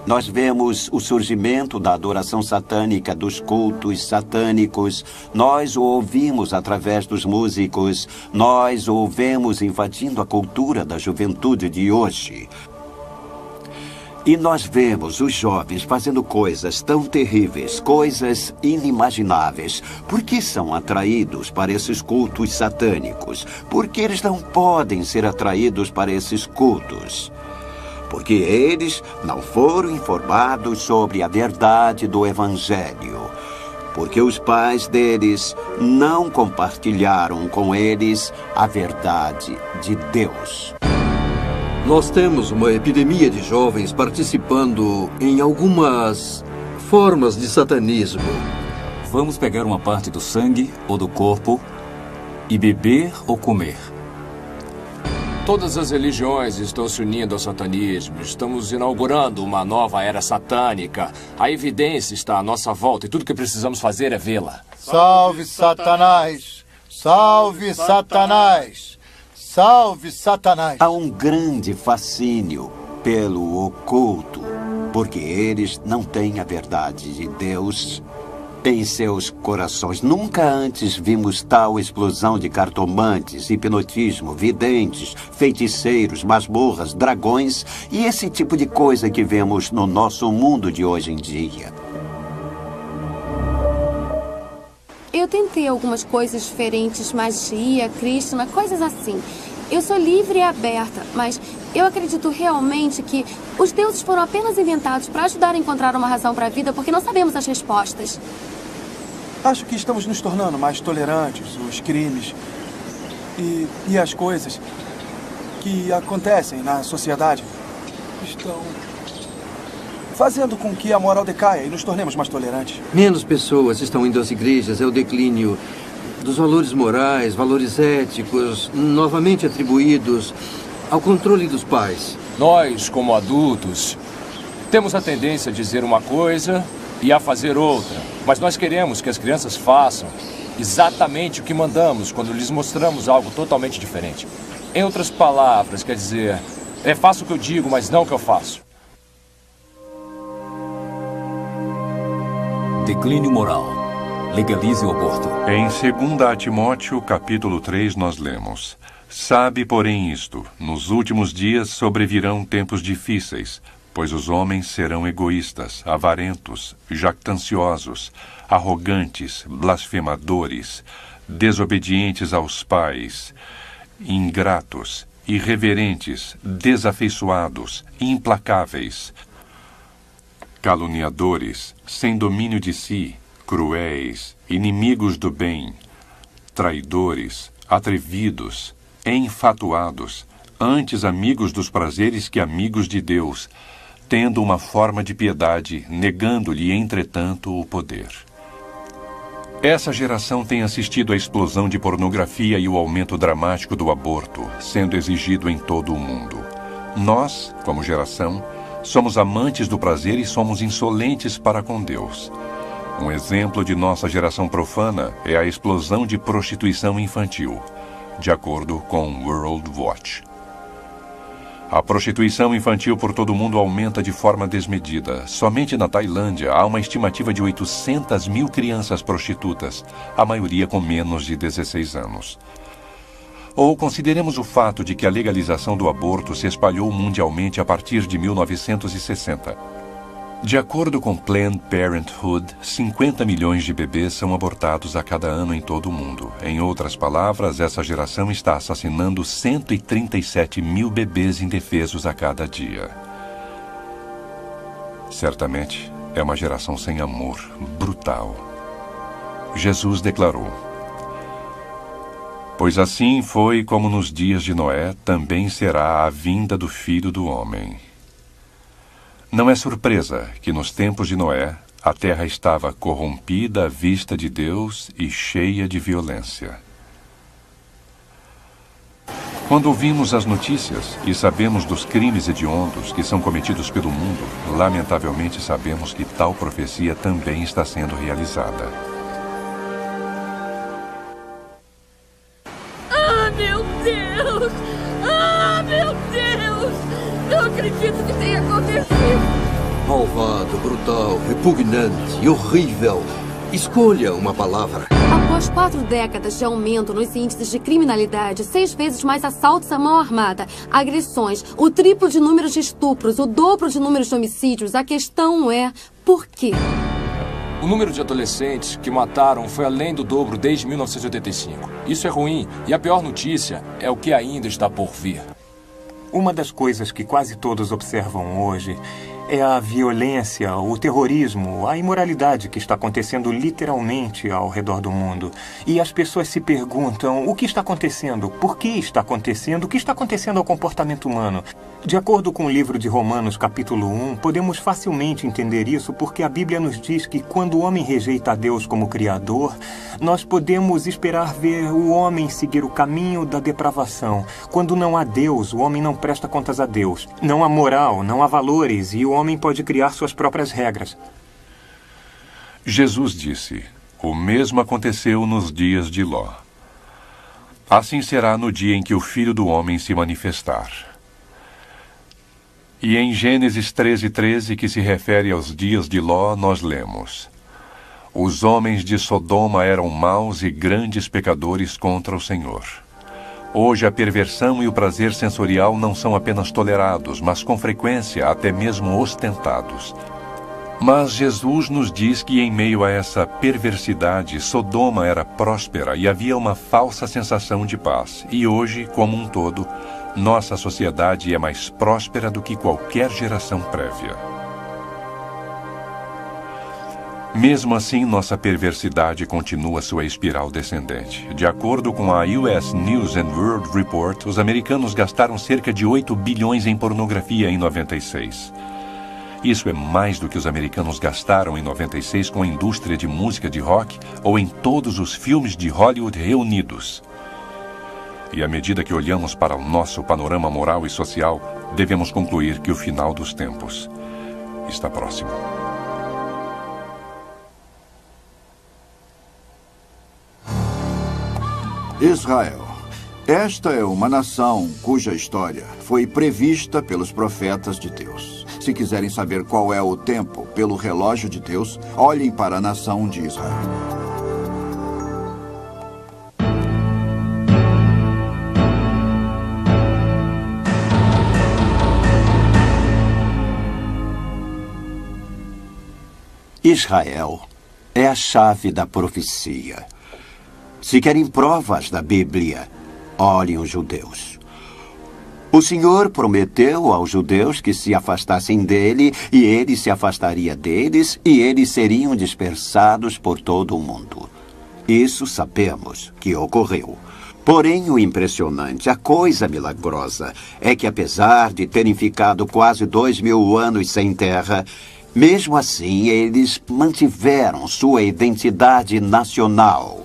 Nós vemos o surgimento da adoração satânica, dos cultos satânicos. Nós o ouvimos através dos músicos. Nós o vemos invadindo a cultura da juventude de hoje. E nós vemos os jovens fazendo coisas tão terríveis, coisas inimagináveis. Por que são atraídos para esses cultos satânicos? Por que eles não podem ser atraídos para esses cultos? Porque eles não foram informados sobre a verdade do Evangelho. Porque os pais deles não compartilharam com eles a verdade de Deus. Nós temos uma epidemia de jovens participando em algumas formas de satanismo. Vamos pegar uma parte do sangue ou do corpo e beber ou comer. Todas as religiões estão se unindo ao satanismo. Estamos inaugurando uma nova era satânica. A evidência está à nossa volta e tudo que precisamos fazer é vê-la. Salve, Satanás! Salve, Satanás! Salve, Satanás! Há um grande fascínio pelo oculto, porque eles não têm a verdade de Deus em seus corações. Nunca antes vimos tal explosão de cartomantes, hipnotismo, videntes, feiticeiros, masmorras, dragões e esse tipo de coisa que vemos no nosso mundo de hoje em dia. Eu tentei algumas coisas diferentes, magia, Krishna, coisas assim. Eu sou livre e aberta, mas eu acredito realmente que os deuses foram apenas inventados para ajudar a encontrar uma razão para a vida, porque não sabemos as respostas. Acho que estamos nos tornando mais tolerantes. Os crimes e as coisas que acontecem na sociedade estão fazendo com que a moral decaia e nos tornemos mais tolerantes. Menos pessoas estão indo às igrejas, é o declínio dos valores morais, valores éticos, novamente atribuídos ao controle dos pais. Nós, como adultos, temos a tendência a dizer uma coisa e a fazer outra. Mas nós queremos que as crianças façam exatamente o que mandamos quando lhes mostramos algo totalmente diferente. Em outras palavras, quer dizer, faço o que eu digo, mas não o que eu faço. Declínio moral. Legalize o aborto. Em 2 Timóteo, capítulo 3, nós lemos: Sabe, porém, isto: nos últimos dias sobrevirão tempos difíceis, pois os homens serão egoístas, avarentos, jactanciosos, arrogantes, blasfemadores, desobedientes aos pais, ingratos, irreverentes, desafeiçoados, implacáveis, caluniadores, sem domínio de si, cruéis, inimigos do bem, traidores, atrevidos, enfatuados, antes amigos dos prazeres que amigos de Deus, tendo uma forma de piedade, negando-lhe, entretanto, o poder. Essa geração tem assistido à explosão de pornografia e o aumento dramático do aborto, sendo exigido em todo o mundo. Nós, como geração, somos amantes do prazer e somos insolentes para com Deus. Um exemplo de nossa geração profana é a explosão de prostituição infantil, de acordo com World Watch. A prostituição infantil por todo o mundo aumenta de forma desmedida. Somente na Tailândia há uma estimativa de 800 mil crianças prostitutas, a maioria com menos de 16 anos. Ou consideremos o fato de que a legalização do aborto se espalhou mundialmente a partir de 1960. De acordo com Planned Parenthood, 50 milhões de bebês são abortados a cada ano em todo o mundo. Em outras palavras, essa geração está assassinando 137 mil bebês indefesos a cada dia. Certamente, é uma geração sem amor, brutal. Jesus declarou: Pois assim foi como nos dias de Noé, também será a vinda do Filho do Homem. Não é surpresa que nos tempos de Noé, a terra estava corrompida à vista de Deus e cheia de violência. Quando ouvimos as notícias e sabemos dos crimes hediondos que são cometidos pelo mundo, lamentavelmente sabemos que tal profecia também está sendo realizada. Ah, meu Deus! Ah, meu Deus! Não acredito que tenha acontecido! Malvado, brutal, repugnante e horrível. Escolha uma palavra. Após 4 décadas de aumento nos índices de criminalidade, 6 vezes mais assaltos à mão armada, agressões, o triplo de números de estupros, o dobro de números de homicídios, a questão é: por quê? O número de adolescentes que mataram foi além do dobro desde 1985. Isso é ruim, e a pior notícia é o que ainda está por vir. Uma das coisas que quase todos observam hoje é a violência, o terrorismo, a imoralidade que está acontecendo literalmente ao redor do mundo. E as pessoas se perguntam: o que está acontecendo? Por que está acontecendo? O que está acontecendo ao comportamento humano? De acordo com o livro de Romanos, capítulo 1, podemos facilmente entender isso porque a Bíblia nos diz que quando o homem rejeita a Deus como Criador, nós podemos esperar ver o homem seguir o caminho da depravação. Quando não há Deus, o homem não presta contas a Deus. Não há moral, não há valores e o homem pode criar suas próprias regras. Jesus disse: o mesmo aconteceu nos dias de Ló. Assim será no dia em que o Filho do Homem se manifestar. E em Gênesis 13:13, que se refere aos dias de Ló, nós lemos: os homens de Sodoma eram maus e grandes pecadores contra o Senhor. Hoje a perversão e o prazer sensorial não são apenas tolerados, mas com frequência até mesmo ostentados. Mas Jesus nos diz que em meio a essa perversidade, Sodoma era próspera e havia uma falsa sensação de paz. E hoje, como um todo, nossa sociedade é mais próspera do que qualquer geração prévia. Mesmo assim, nossa perversidade continua sua espiral descendente. De acordo com a US News and World Report, os americanos gastaram cerca de 8 bilhões em pornografia em 96. Isso é mais do que os americanos gastaram em 96 com a indústria de música de rock ou em todos os filmes de Hollywood reunidos. E à medida que olhamos para o nosso panorama moral e social, devemos concluir que o final dos tempos está próximo. Israel. Esta é uma nação cuja história foi prevista pelos profetas de Deus. Se quiserem saber qual é o tempo pelo relógio de Deus, olhem para a nação de Israel. Israel é a chave da profecia. Se querem provas da Bíblia, olhem os judeus. O Senhor prometeu aos judeus que se afastassem dele, e ele se afastaria deles, e eles seriam dispersados por todo o mundo. Isso sabemos que ocorreu. Porém, o impressionante, a coisa milagrosa, é que apesar de terem ficado quase 2000 anos sem terra, mesmo assim, eles mantiveram sua identidade nacional.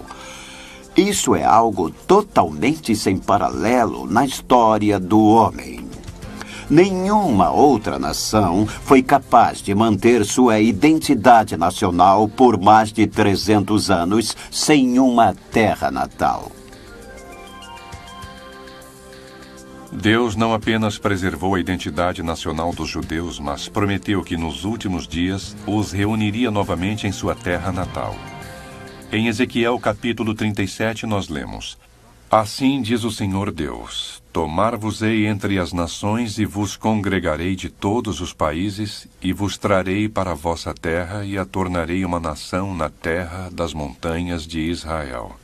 Isso é algo totalmente sem paralelo na história do homem. Nenhuma outra nação foi capaz de manter sua identidade nacional por mais de 300 anos sem uma terra natal. Deus não apenas preservou a identidade nacional dos judeus, mas prometeu que nos últimos dias os reuniria novamente em sua terra natal. Em Ezequiel capítulo 37 nós lemos: Assim diz o Senhor Deus: Tomar-vos-ei entre as nações e vos congregarei de todos os países e vos trarei para a vossa terra e a tornarei uma nação na terra das montanhas de Israel.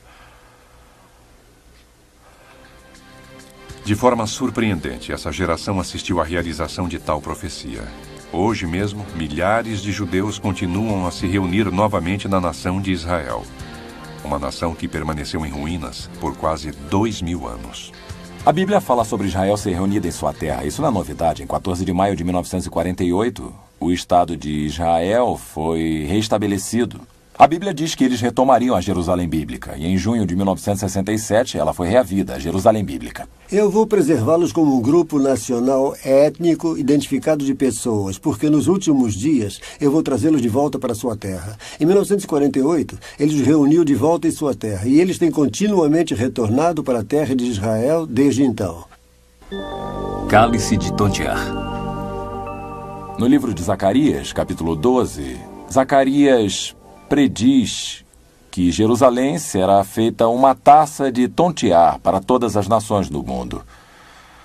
De forma surpreendente, essa geração assistiu à realização de tal profecia. Hoje mesmo, milhares de judeus continuam a se reunir novamente na nação de Israel. Uma nação que permaneceu em ruínas por quase 2000 anos. A Bíblia fala sobre Israel ser reunida em sua terra. Isso não é novidade. Em 14 de maio de 1948, o Estado de Israel foi reestabelecido. A Bíblia diz que eles retomariam a Jerusalém Bíblica, e em junho de 1967 ela foi reavida, a Jerusalém Bíblica. Eu vou preservá-los como um grupo nacional étnico identificado de pessoas, porque nos últimos dias eu vou trazê-los de volta para sua terra. Em 1948, ele os reuniu de volta em sua terra, e eles têm continuamente retornado para a terra de Israel desde então. Cálice de Tontiar. No livro de Zacarias, capítulo 12, Zacarias prediz que Jerusalém será feita uma taça de tontear para todas as nações do mundo.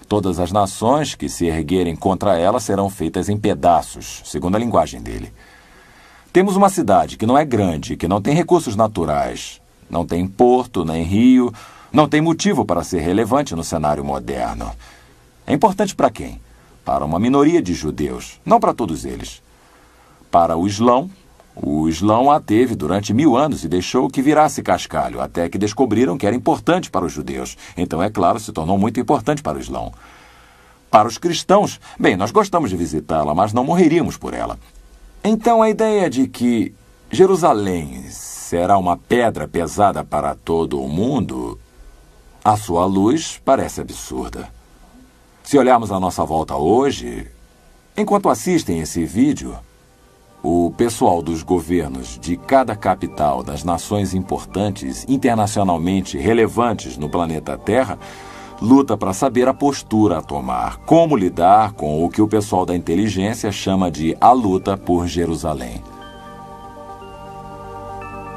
Todas as nações que se erguerem contra ela serão feitas em pedaços, segundo a linguagem dele. Temos uma cidade que não é grande, que não tem recursos naturais, não tem porto, nem rio, não tem motivo para ser relevante no cenário moderno. É importante para quem? Para uma minoria de judeus, não para todos eles. Para o Islão a teve durante 1000 anos e deixou que virasse cascalho, até que descobriram que era importante para os judeus. Então, é claro, se tornou muito importante para o Islão. Para os cristãos, bem, nós gostamos de visitá-la, mas não morreríamos por ela. Então, a ideia de que Jerusalém será uma pedra pesada para todo o mundo, à sua luz, parece absurda. Se olharmos à nossa volta hoje, enquanto assistem esse vídeo, o pessoal dos governos de cada capital das nações importantes, internacionalmente relevantes no planeta Terra, luta para saber a postura a tomar, como lidar com o que o pessoal da inteligência chama de a luta por Jerusalém.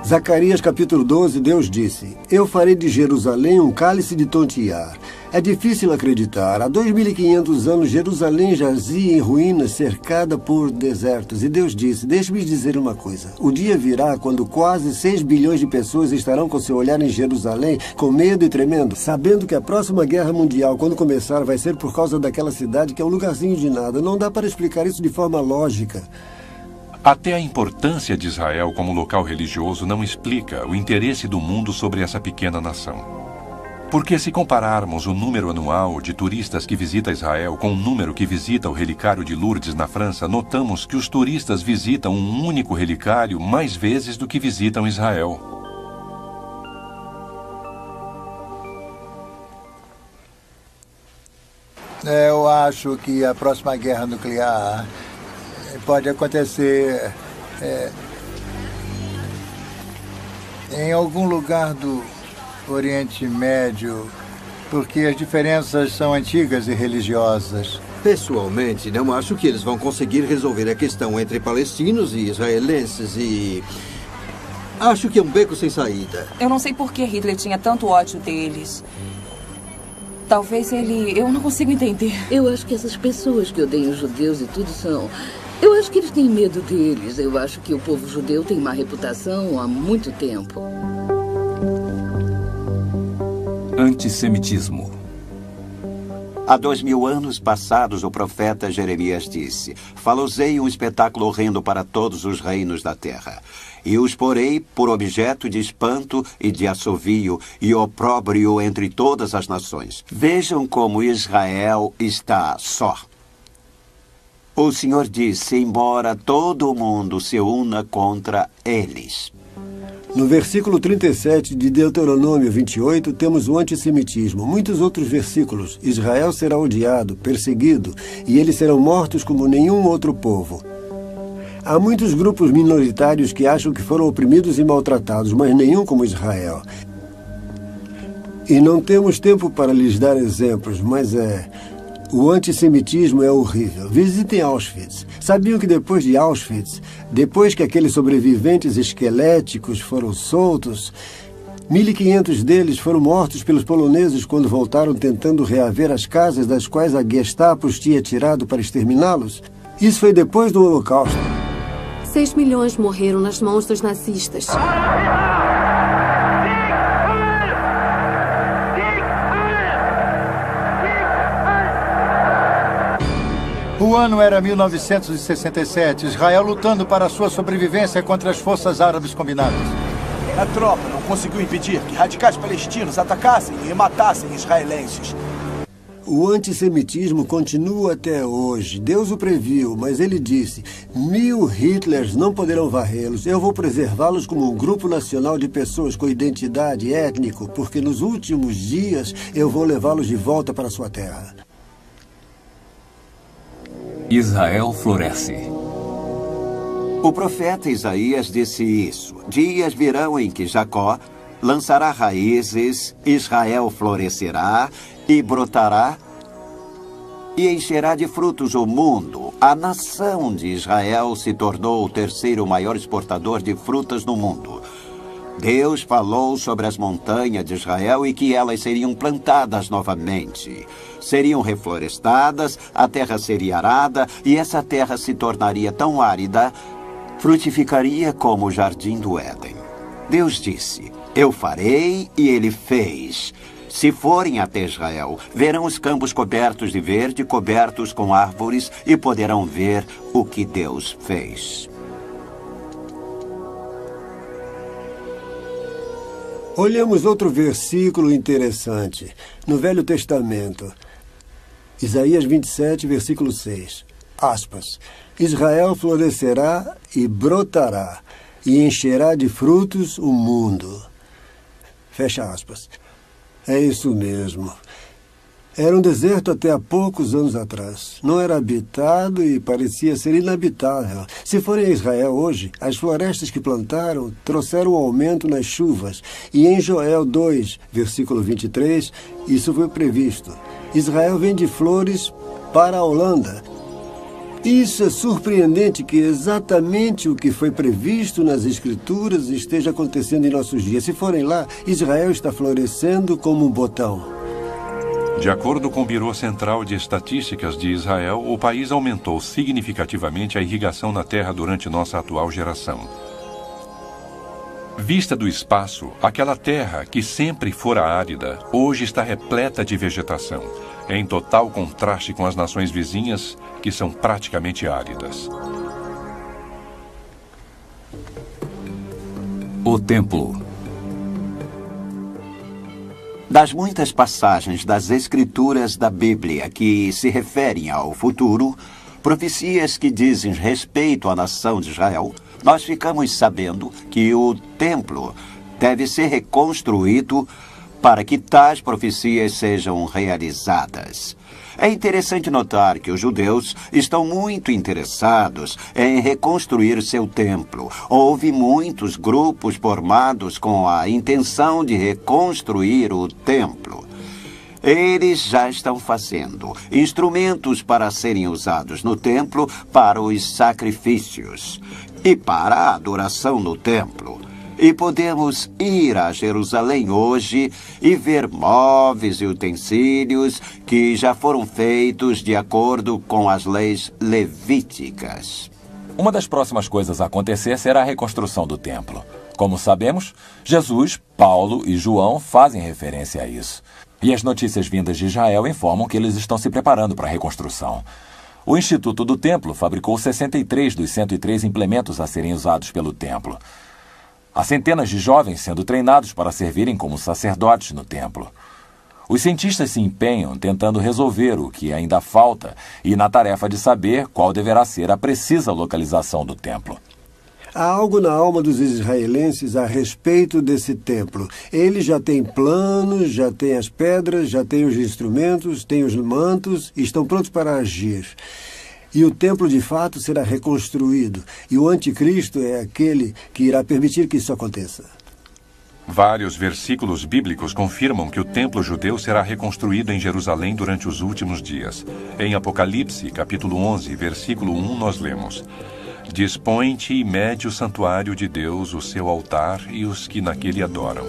Zacarias capítulo 12, Deus disse: Eu farei de Jerusalém um cálice de tontear. É difícil acreditar. Há 2500 anos, Jerusalém jazia em ruínas, cercada por desertos. E Deus disse: Deixe-me dizer uma coisa. O dia virá quando quase 6 bilhões de pessoas estarão com seu olhar em Jerusalém, com medo e tremendo, sabendo que a próxima guerra mundial, quando começar, vai ser por causa daquela cidade que é um lugarzinho de nada. Não dá para explicar isso de forma lógica. Até a importância de Israel como local religioso não explica o interesse do mundo sobre essa pequena nação. Porque se compararmos o número anual de turistas que visita Israel com o número que visita o relicário de Lourdes na França, notamos que os turistas visitam um único relicário mais vezes do que visitam Israel. Eu acho que a próxima guerra nuclear pode acontecer em algum lugar Oriente Médio, porque as diferenças são antigas e religiosas. Pessoalmente, não acho que eles vão conseguir resolver a questão entre palestinos e israelenses e... acho que é um beco sem saída. Eu não sei por que Hitler tinha tanto ódio deles. Talvez ele... eu não consigo entender. Eu acho que essas pessoas que odeiam os judeus e tudo são... eu acho que eles têm medo deles. Eu acho que o povo judeu tem má reputação há muito tempo. Antissemitismo. Há 2000 anos passados, o profeta Jeremias disse: "Falosei um espetáculo horrendo para todos os reinos da terra, e os porei por objeto de espanto e de assovio e opróbrio entre todas as nações. Vejam como Israel está só." O Senhor disse: "Embora todo o mundo se una contra eles." No versículo 37 de Deuteronômio 28, temos o antissemitismo. Muitos outros versículos. Israel será odiado, perseguido, e eles serão mortos como nenhum outro povo. Há muitos grupos minoritários que acham que foram oprimidos e maltratados, mas nenhum como Israel. E não temos tempo para lhes dar exemplos, mas o antissemitismo é horrível. Visitem Auschwitz. Sabiam que depois de Auschwitz, depois que aqueles sobreviventes esqueléticos foram soltos, 1.500 deles foram mortos pelos poloneses quando voltaram tentando reaver as casas das quais a Gestapo os tinha tirado para exterminá-los? Isso foi depois do Holocausto. 6 milhões morreram nas mãos dos nazistas. O ano era 1967, Israel lutando para sua sobrevivência contra as forças árabes combinadas. A tropa não conseguiu impedir que radicais palestinos atacassem e matassem israelenses. O antissemitismo continua até hoje. Deus o previu, mas ele disse: 1000 Hitlers não poderão varrê-los. Eu vou preservá-los como um grupo nacional de pessoas com identidade étnico, porque nos últimos dias eu vou levá-los de volta para sua terra. Israel floresce. O profeta Isaías disse isso: "Dias virão em que Jacó lançará raízes, Israel florescerá e brotará, e encherá de frutos o mundo. A nação de Israel se tornou o terceiro maior exportador de frutas no mundo." Deus falou sobre as montanhas de Israel e que elas seriam plantadas novamente. Seriam reflorestadas, a terra seria arada e essa terra se tornaria tão árida, frutificaria como o jardim do Éden. Deus disse: "Eu farei", e ele fez. Se forem até Israel, verão os campos cobertos de verde, cobertos com árvores, e poderão ver o que Deus fez. Olhamos outro versículo interessante, no Velho Testamento. Isaías 27, versículo 6. Aspas. "Israel florescerá e brotará, e encherá de frutos o mundo." Fecha aspas. É isso mesmo. Era um deserto até há poucos anos atrás. Não era habitado e parecia ser inabitável. Se forem a Israel hoje, as florestas que plantaram trouxeram um aumento nas chuvas. E em Joel 2, versículo 23, isso foi previsto. Israel vende flores para a Holanda. Isso é surpreendente que exatamente o que foi previsto nas Escrituras esteja acontecendo em nossos dias. Se forem lá, Israel está florescendo como um botão. De acordo com o Biro Central de Estatísticas de Israel, o país aumentou significativamente a irrigação na terra durante nossa atual geração. Vista do espaço, aquela terra que sempre fora árida, hoje está repleta de vegetação, em total contraste com as nações vizinhas, que são praticamente áridas. O Templo. Das muitas passagens das Escrituras da Bíblia que se referem ao futuro, profecias que dizem respeito à nação de Israel, nós ficamos sabendo que o templo deve ser reconstruído para que tais profecias sejam realizadas. É interessante notar que os judeus estão muito interessados em reconstruir seu templo. Houve muitos grupos formados com a intenção de reconstruir o templo. Eles já estão fazendo instrumentos para serem usados no templo para os sacrifícios e para a adoração no templo. E podemos ir a Jerusalém hoje e ver móveis e utensílios que já foram feitos de acordo com as leis levíticas. Uma das próximas coisas a acontecer será a reconstrução do templo. Como sabemos, Jesus, Paulo e João fazem referência a isso. E as notícias vindas de Israel informam que eles estão se preparando para a reconstrução. O Instituto do Templo fabricou 63 dos 103 implementos a serem usados pelo templo. Há centenas de jovens sendo treinados para servirem como sacerdotes no templo. Os cientistas se empenham tentando resolver o que ainda falta e na tarefa de saber qual deverá ser a precisa localização do templo. Há algo na alma dos israelenses a respeito desse templo. Eles já têm planos, já têm as pedras, já têm os instrumentos, têm os mantos e estão prontos para agir. E o templo, de fato, será reconstruído. E o anticristo é aquele que irá permitir que isso aconteça. Vários versículos bíblicos confirmam que o templo judeu será reconstruído em Jerusalém durante os últimos dias. Em Apocalipse, capítulo 11, versículo 1, nós lemos: Dispõe-te e mede o santuário de Deus, o seu altar e os que naquele adoram.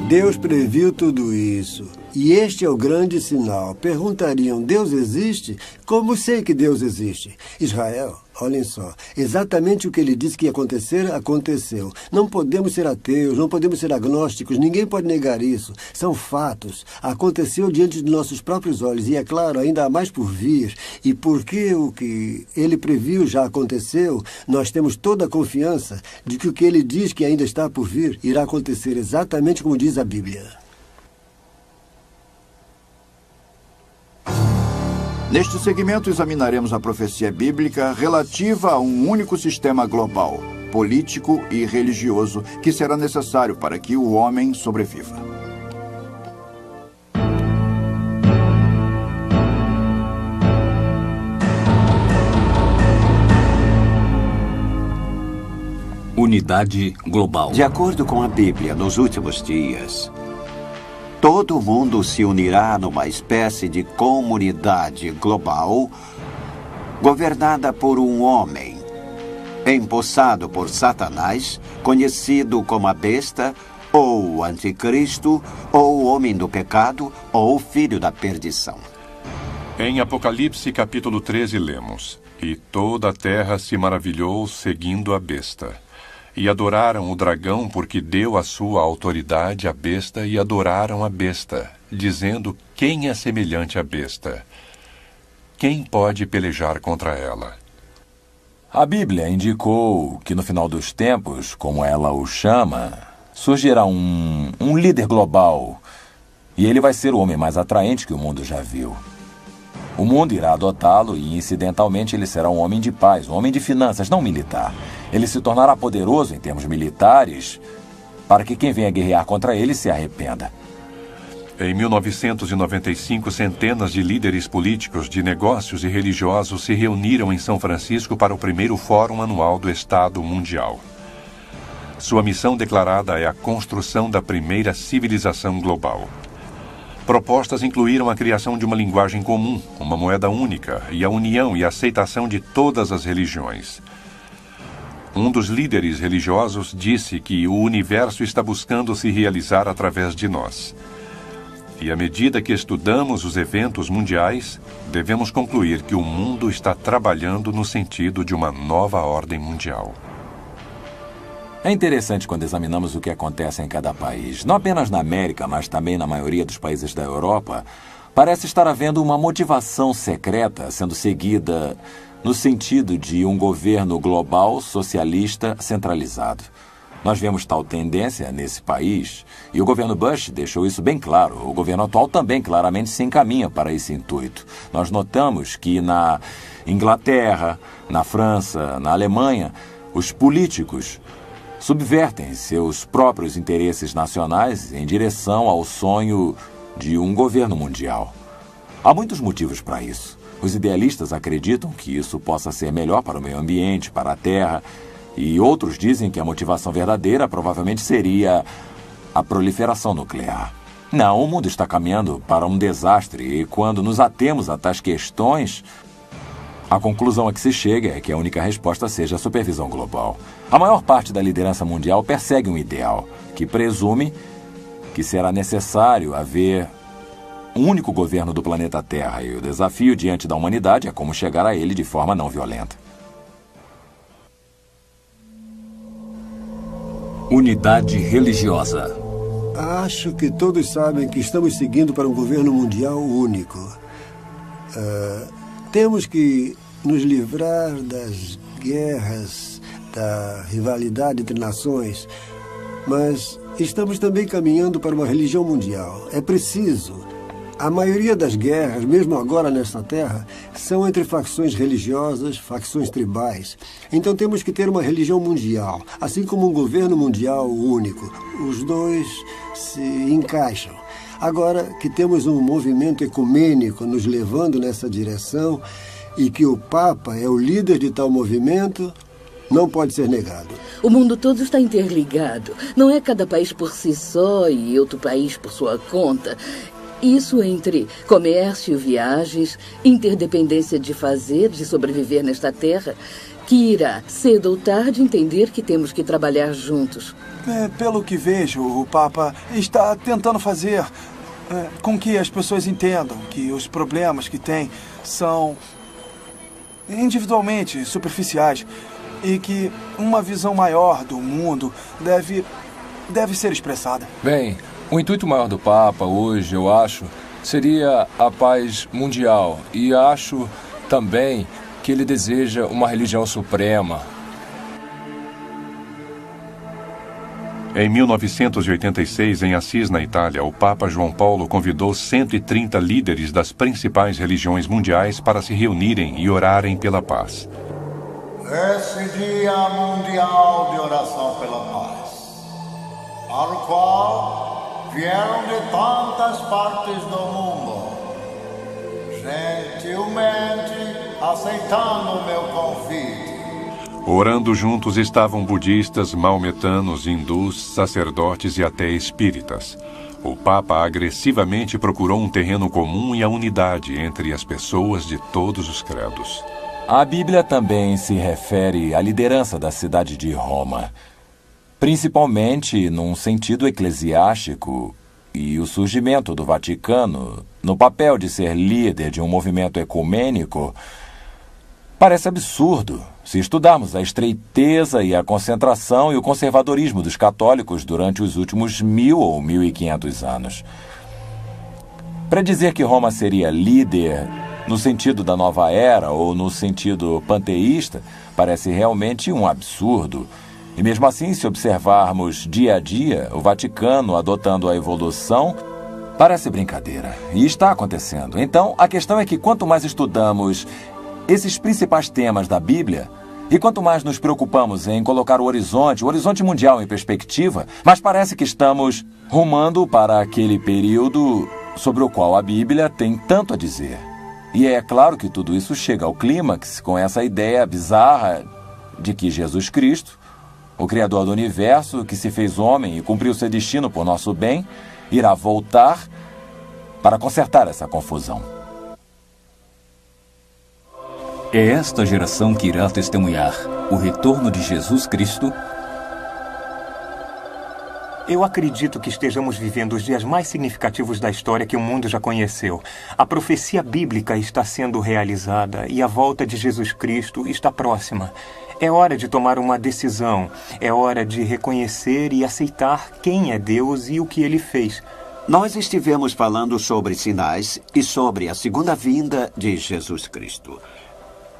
Deus previu tudo isso. E este é o grande sinal. Perguntariam, Deus existe? Como sei que Deus existe? Israel, olhem só, exatamente o que ele disse que ia acontecer, aconteceu. Não podemos ser ateus, não podemos ser agnósticos, ninguém pode negar isso. São fatos. Aconteceu diante de nossos próprios olhos e, é claro, ainda há mais por vir. E porque o que ele previu já aconteceu, nós temos toda a confiança de que o que ele diz que ainda está por vir irá acontecer exatamente como diz a Bíblia. Neste segmento, examinaremos a profecia bíblica relativa a um único sistema global, político e religioso, que será necessário para que o homem sobreviva. Unidade global. De acordo com a Bíblia, nos últimos dias, todo mundo se unirá numa espécie de comunidade global governada por um homem, empossado por Satanás, conhecido como a besta, ou o anticristo, ou o homem do pecado, ou o filho da perdição. Em Apocalipse, capítulo 13, lemos: E toda a terra se maravilhou seguindo a besta. E adoraram o dragão porque deu a sua autoridade à besta e adoraram a besta, dizendo: Quem é semelhante à besta? Quem pode pelejar contra ela? A Bíblia indicou que no final dos tempos, como ela o chama, surgirá um líder global. E ele vai ser o homem mais atraente que o mundo já viu. O mundo irá adotá-lo e, incidentalmente, ele será um homem de paz, um homem de finanças, não militar. Ele se tornará poderoso em termos militares para que quem venha guerrear contra ele se arrependa. Em 1995, centenas de líderes políticos, de negócios e religiosos se reuniram em São Francisco para o primeiro Fórum Anual do Estado Mundial. Sua missão declarada é a construção da primeira civilização global. Propostas incluíram a criação de uma linguagem comum, uma moeda única e a união e aceitação de todas as religiões. Um dos líderes religiosos disse que o universo está buscando se realizar através de nós. E à medida que estudamos os eventos mundiais, devemos concluir que o mundo está trabalhando no sentido de uma nova ordem mundial. É interessante quando examinamos o que acontece em cada país. Não apenas na América, mas também na maioria dos países da Europa, parece estar havendo uma motivação secreta sendo seguida no sentido de um governo global socialista centralizado. Nós vemos tal tendência nesse país e o governo Bush deixou isso bem claro. O governo atual também claramente se encaminha para esse intuito. Nós notamos que na Inglaterra, na França, na Alemanha, os políticos subvertem seus próprios interesses nacionais em direção ao sonho de um governo mundial. Há muitos motivos para isso. Os idealistas acreditam que isso possa ser melhor para o meio ambiente, para a Terra, e outros dizem que a motivação verdadeira provavelmente seria a proliferação nuclear. Não, o mundo está caminhando para um desastre, e quando nos atemos a tais questões, a conclusão a que se chega é que a única resposta seja a supervisão global. A maior parte da liderança mundial persegue um ideal, que presume que será necessário haver um único governo do planeta Terra, e o desafio diante da humanidade é como chegar a ele de forma não violenta. Unidade religiosa. Acho que todos sabem que estamos seguindo para um governo mundial único. Temos que nos livrar das guerras, da rivalidade entre nações, mas estamos também caminhando para uma religião mundial. É preciso. A maioria das guerras, mesmo agora nesta terra, são entre facções religiosas, facções tribais. Então temos que ter uma religião mundial, assim como um governo mundial único. Os dois se encaixam. Agora que temos um movimento ecumênico nos levando nessa direção e que o Papa é o líder de tal movimento, não pode ser negado. O mundo todo está interligado. Não é cada país por si só e outro país por sua conta. Isso entre comércio, viagens, interdependência de fazer, de sobreviver nesta terra, que irá, cedo ou tarde, entender que temos que trabalhar juntos. Pelo que vejo, o Papa está tentando fazer com que as pessoas entendam que os problemas que têm são individualmente superficiais e que uma visão maior do mundo deve ser expressada. Bem, o intuito maior do Papa hoje, eu acho, seria a paz mundial. E acho também que ele deseja uma religião suprema. Em 1986, em Assis, na Itália, o Papa João Paulo convidou 130 líderes das principais religiões mundiais para se reunirem e orarem pela paz. Esse Dia Mundial de Oração pela Paz, para o qual vieram de tantas partes do mundo, gentilmente aceitando o meu convite. Orando juntos estavam budistas, maometanos, hindus, sacerdotes e até espíritas. O Papa agressivamente procurou um terreno comum e a unidade entre as pessoas de todos os credos. A Bíblia também se refere à liderança da cidade de Roma, principalmente num sentido eclesiástico, e o surgimento do Vaticano, no papel de ser líder de um movimento ecumênico, parece absurdo se estudarmos a estreiteza e a concentração e o conservadorismo dos católicos durante os últimos 1000 ou 1500 anos. Para dizer que Roma seria líder no sentido da nova era ou no sentido panteísta, parece realmente um absurdo. E mesmo assim, se observarmos dia a dia o Vaticano adotando a evolução, parece brincadeira. E está acontecendo. Então, a questão é que quanto mais estudamos esses principais temas da Bíblia, e quanto mais nos preocupamos em colocar o horizonte mundial em perspectiva, mais parece que estamos rumando para aquele período sobre o qual a Bíblia tem tanto a dizer. E é claro que tudo isso chega ao clímax com essa ideia bizarra de que Jesus Cristo, o Criador do Universo, que se fez homem e cumpriu seu destino por nosso bem, irá voltar para consertar essa confusão. É esta geração que irá testemunhar o retorno de Jesus Cristo. Eu acredito que estejamos vivendo os dias mais significativos da história que o mundo já conheceu. A profecia bíblica está sendo realizada e a volta de Jesus Cristo está próxima. É hora de tomar uma decisão. É hora de reconhecer e aceitar quem é Deus e o que Ele fez. Nós estivemos falando sobre sinais e sobre a segunda vinda de Jesus Cristo.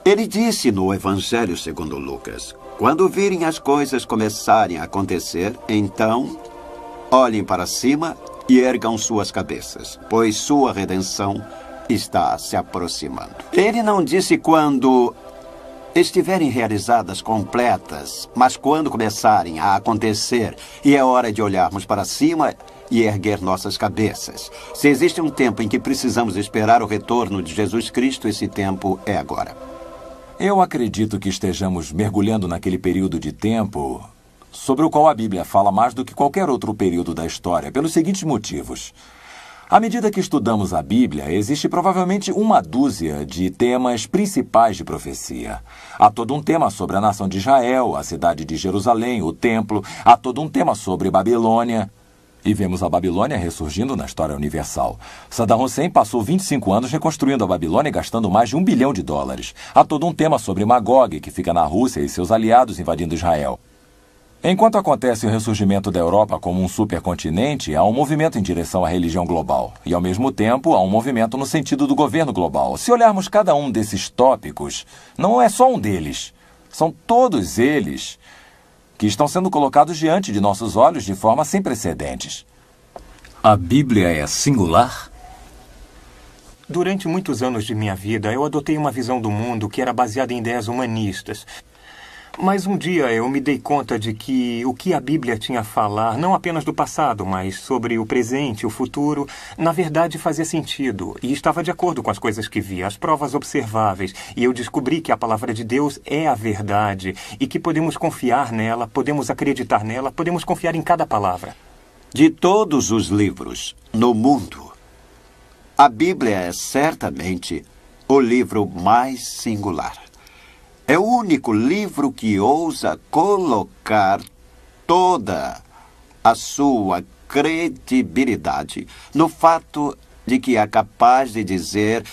Ele disse no Evangelho segundo Lucas: quando virem as coisas começarem a acontecer, então olhem para cima e ergam suas cabeças, pois sua redenção está se aproximando. Ele não disse quando estiverem realizadas completas, mas quando começarem a acontecer, e é hora de olharmos para cima e erguer nossas cabeças. Se existe um tempo em que precisamos esperar o retorno de Jesus Cristo, esse tempo é agora. Eu acredito que estejamos mergulhando naquele período de tempo sobre o qual a Bíblia fala mais do que qualquer outro período da história, pelos seguintes motivos. À medida que estudamos a Bíblia, existe provavelmente uma dúzia de temas principais de profecia. Há todo um tema sobre a nação de Israel, a cidade de Jerusalém, o templo. Há todo um tema sobre Babilônia. E vemos a Babilônia ressurgindo na história universal. Saddam Hussein passou 25 anos reconstruindo a Babilônia e gastando mais de $1 bilhão. Há todo um tema sobre Magog, que fica na Rússia, e seus aliados invadindo Israel. Enquanto acontece o ressurgimento da Europa como um supercontinente, há um movimento em direção à religião global. E, ao mesmo tempo, há um movimento no sentido do governo global. Se olharmos cada um desses tópicos, não é só um deles. São todos eles que estão sendo colocados diante de nossos olhos de forma sem precedentes. A Bíblia é singular? Durante muitos anos de minha vida, eu adotei uma visão do mundo que era baseada em ideias humanistas. Mas um dia eu me dei conta de que o que a Bíblia tinha a falar, não apenas do passado, mas sobre o presente e o futuro, na verdade fazia sentido e estava de acordo com as coisas que via, as provas observáveis. E eu descobri que a palavra de Deus é a verdade e que podemos confiar nela, podemos acreditar nela, podemos confiar em cada palavra. De todos os livros no mundo, a Bíblia é certamente o livro mais singular. É o único livro que ousa colocar toda a sua credibilidade no fato de que é capaz de dizer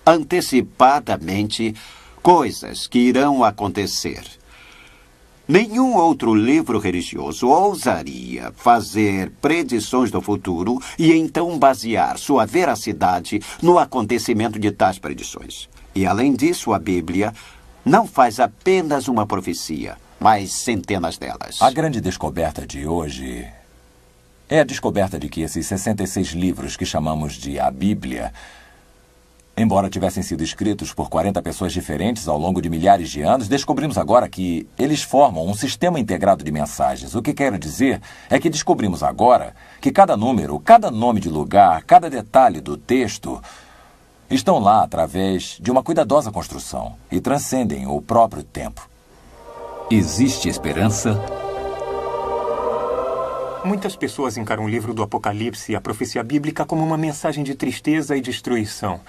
antecipadamente coisas que irão acontecer. Nenhum outro livro religioso ousaria fazer predições do futuro e então basear sua veracidade no acontecimento de tais predições. E, além disso, a Bíblia não faz apenas uma profecia, mas centenas delas. A grande descoberta de hoje é a descoberta de que esses 66 livros que chamamos de a Bíblia, embora tivessem sido escritos por 40 pessoas diferentes ao longo de milhares de anos, descobrimos agora que eles formam um sistema integrado de mensagens. O que quero dizer é que descobrimos agora que cada número, cada nome de lugar, cada detalhe do texto estão lá através de uma cuidadosa construção e transcendem o próprio tempo. Existe esperança? Muitas pessoas encaram o livro do Apocalipse e a profecia bíblica como uma mensagem de tristeza e destruição.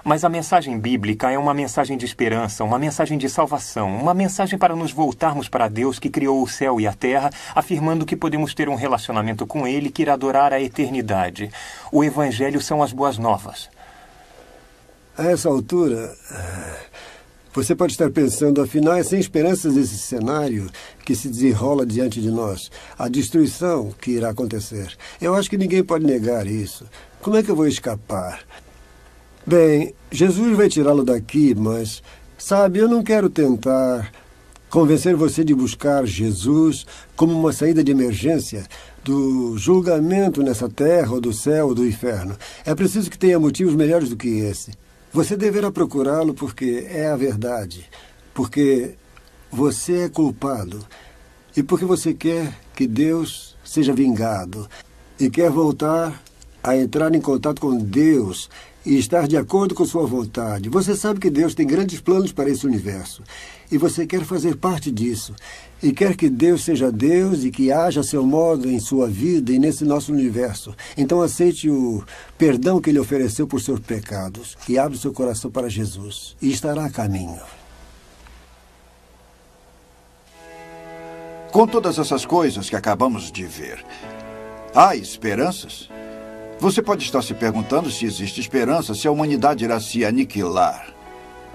Mas a mensagem bíblica é uma mensagem de esperança, uma mensagem de salvação, uma mensagem para nos voltarmos para Deus que criou o céu e a terra, afirmando que podemos ter um relacionamento com Ele que irá durar a eternidade. O Evangelho são as boas novas. A essa altura, você pode estar pensando, afinal, é sem esperanças esse cenário que se desenrola diante de nós. A destruição que irá acontecer. Eu acho que ninguém pode negar isso. Como é que eu vou escapar? Bem, Jesus vai tirá-lo daqui, mas, sabe, eu não quero tentar convencer você de buscar Jesus como uma saída de emergência do julgamento nessa terra, ou do céu, ou do inferno. É preciso que tenha motivos melhores do que esse. Você deverá procurá-lo porque é a verdade, porque você é culpado e porque você quer que Deus seja vingado e quer voltar a entrar em contato com Deus e estar de acordo com sua vontade. Você sabe que Deus tem grandes planos para esse universo e você quer fazer parte disso. E quer que Deus seja Deus e que haja a seu modo em sua vida e nesse nosso universo. Então aceite o perdão que Ele ofereceu por seus pecados e abra o seu coração para Jesus e estará a caminho. Com todas essas coisas que acabamos de ver, há esperanças? Você pode estar se perguntando se existe esperança, se a humanidade irá se aniquilar.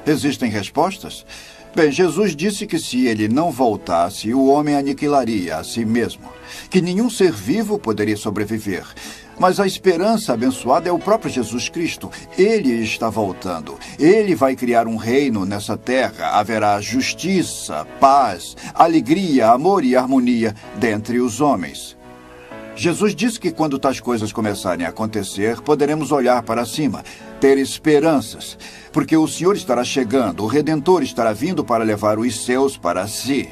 Existem respostas? Bem, Jesus disse que se ele não voltasse, o homem aniquilaria a si mesmo, que nenhum ser vivo poderia sobreviver. Mas a esperança abençoada é o próprio Jesus Cristo. Ele está voltando. Ele vai criar um reino nessa terra. Haverá justiça, paz, alegria, amor e harmonia dentre os homens. Jesus disse que quando tais coisas começarem a acontecer, poderemos olhar para cima, ter esperanças, porque o Senhor estará chegando, o Redentor estará vindo para levar os seus para si.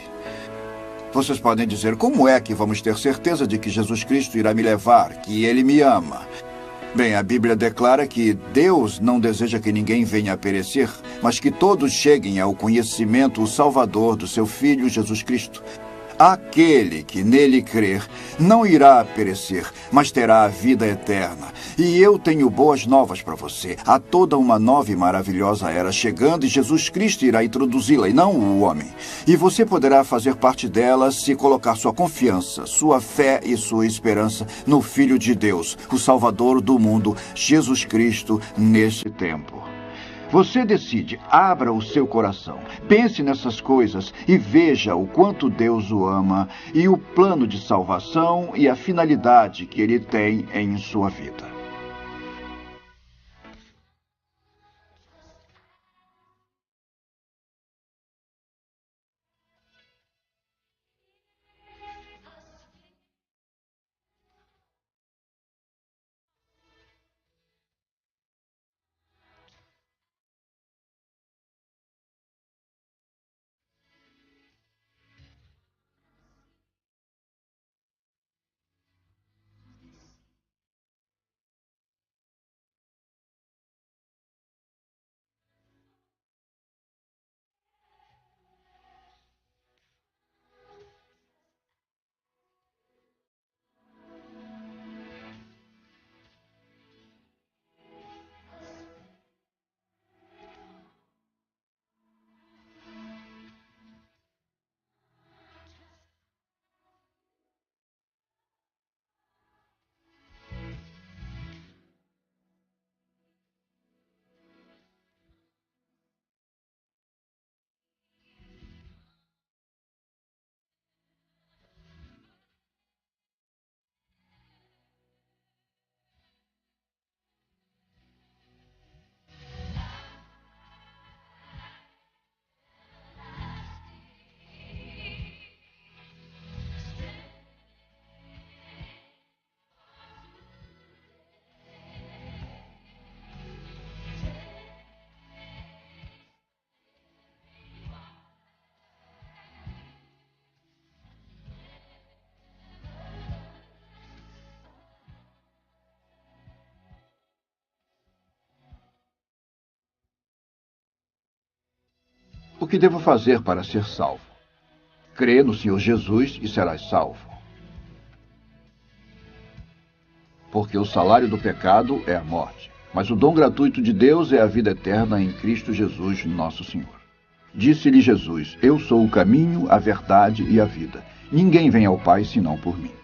Vocês podem dizer, como é que vamos ter certeza de que Jesus Cristo irá me levar, que Ele me ama? Bem, a Bíblia declara que Deus não deseja que ninguém venha a perecer, mas que todos cheguem ao conhecimento, o Salvador do seu Filho Jesus Cristo. Aquele que nele crer não irá perecer, mas terá a vida eterna. E eu tenho boas novas para você. Há toda uma nova e maravilhosa era chegando e Jesus Cristo irá introduzi-la, e não o homem. E você poderá fazer parte dela se colocar sua confiança, sua fé e sua esperança no Filho de Deus, o Salvador do mundo, Jesus Cristo, neste tempo. Você decide, abra o seu coração, pense nessas coisas e veja o quanto Deus o ama e o plano de salvação e a finalidade que Ele tem em sua vida. O que devo fazer para ser salvo? Crê no Senhor Jesus e serás salvo. Porque o salário do pecado é a morte, mas o dom gratuito de Deus é a vida eterna em Cristo Jesus, nosso Senhor. Disse-lhe Jesus, eu sou o caminho, a verdade e a vida. Ninguém vem ao Pai senão por mim.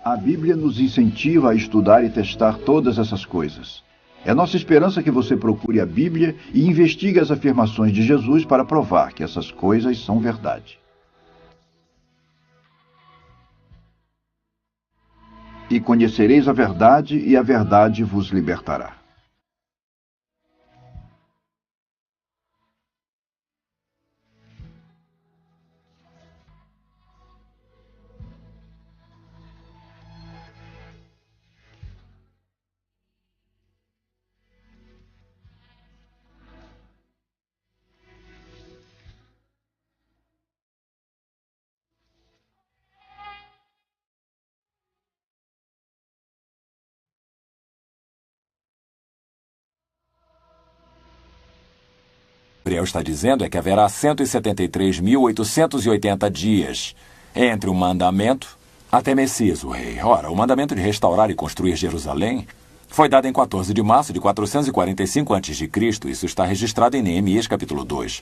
A Bíblia nos incentiva a estudar e testar todas essas coisas. É nossa esperança que você procure a Bíblia e investigue as afirmações de Jesus para provar que essas coisas são verdade. E conhecereis a verdade, e a verdade vos libertará. Gabriel está dizendo é que haverá 173.880 dias entre o mandamento até Messias, o rei. Ora, o mandamento de restaurar e construir Jerusalém foi dado em 14 de março de 445 a.C. Isso está registrado em Neemias, capítulo 2.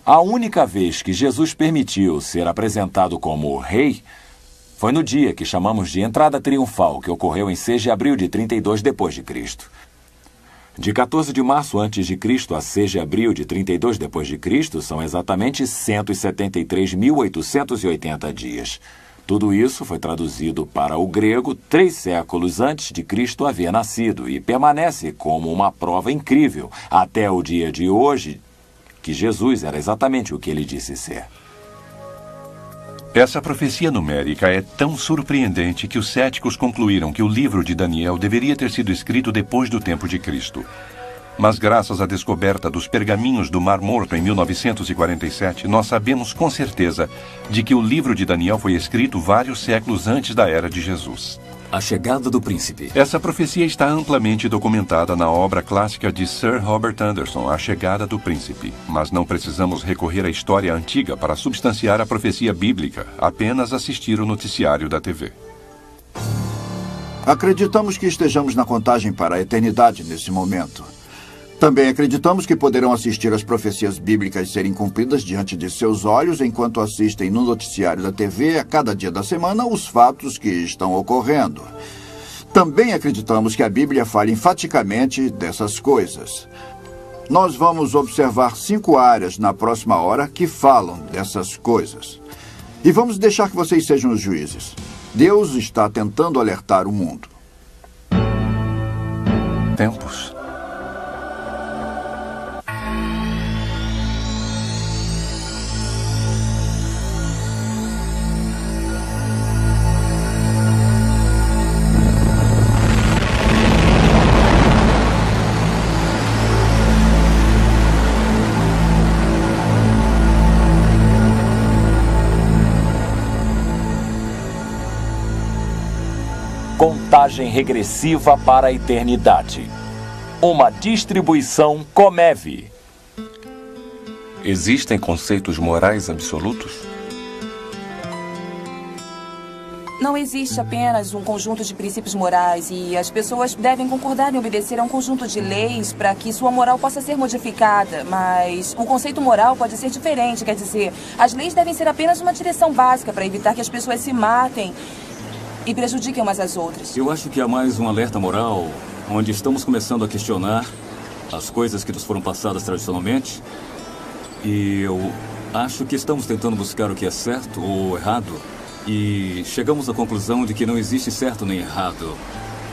A única vez que Jesus permitiu ser apresentado como rei foi no dia que chamamos de entrada triunfal, que ocorreu em 6 de abril de 32 depois de Cristo. De 14 de março a.C. a 6 de abril de 32 depois de Cristo são exatamente 173.880 dias. Tudo isso foi traduzido para o grego 3 séculos antes de Cristo haver nascido e permanece como uma prova incrível até o dia de hoje que Jesus era exatamente o que ele disse ser. Essa profecia numérica é tão surpreendente que os céticos concluíram que o livro de Daniel deveria ter sido escrito depois do tempo de Cristo. Mas graças à descoberta dos pergaminhos do Mar Morto em 1947, nós sabemos com certeza de que o livro de Daniel foi escrito vários séculos antes da era de Jesus. A Chegada do Príncipe. Essa profecia está amplamente documentada na obra clássica de Sir Robert Anderson, A Chegada do Príncipe. Mas não precisamos recorrer à história antiga para substanciar a profecia bíblica, apenas assistir o noticiário da TV. Acreditamos que estejamos na contagem para a eternidade nesse momento. Também acreditamos que poderão assistir às profecias bíblicas serem cumpridas diante de seus olhos enquanto assistem no noticiário da TV a cada dia da semana os fatos que estão ocorrendo. Também acreditamos que a Bíblia fala enfaticamente dessas coisas. Nós vamos observar 5 áreas na próxima hora que falam dessas coisas. E vamos deixar que vocês sejam os juízes. Deus está tentando alertar o mundo. Tempos. Contagem regressiva para a eternidade. Uma distribuição Comev. Existem conceitos morais absolutos? Não existe apenas um conjunto de princípios morais e as pessoas devem concordar em obedecer a um conjunto de leis para que sua moral possa ser modificada. Mas o conceito moral pode ser diferente, quer dizer, as leis devem ser apenas uma direção básica para evitar que as pessoas se matem e prejudiquem umas às outras. Eu acho que há mais um alerta moral, onde estamos começando a questionar as coisas que nos foram passadas tradicionalmente. E eu acho que estamos tentando buscar o que é certo ou errado. E chegamos à conclusão de que não existe certo nem errado.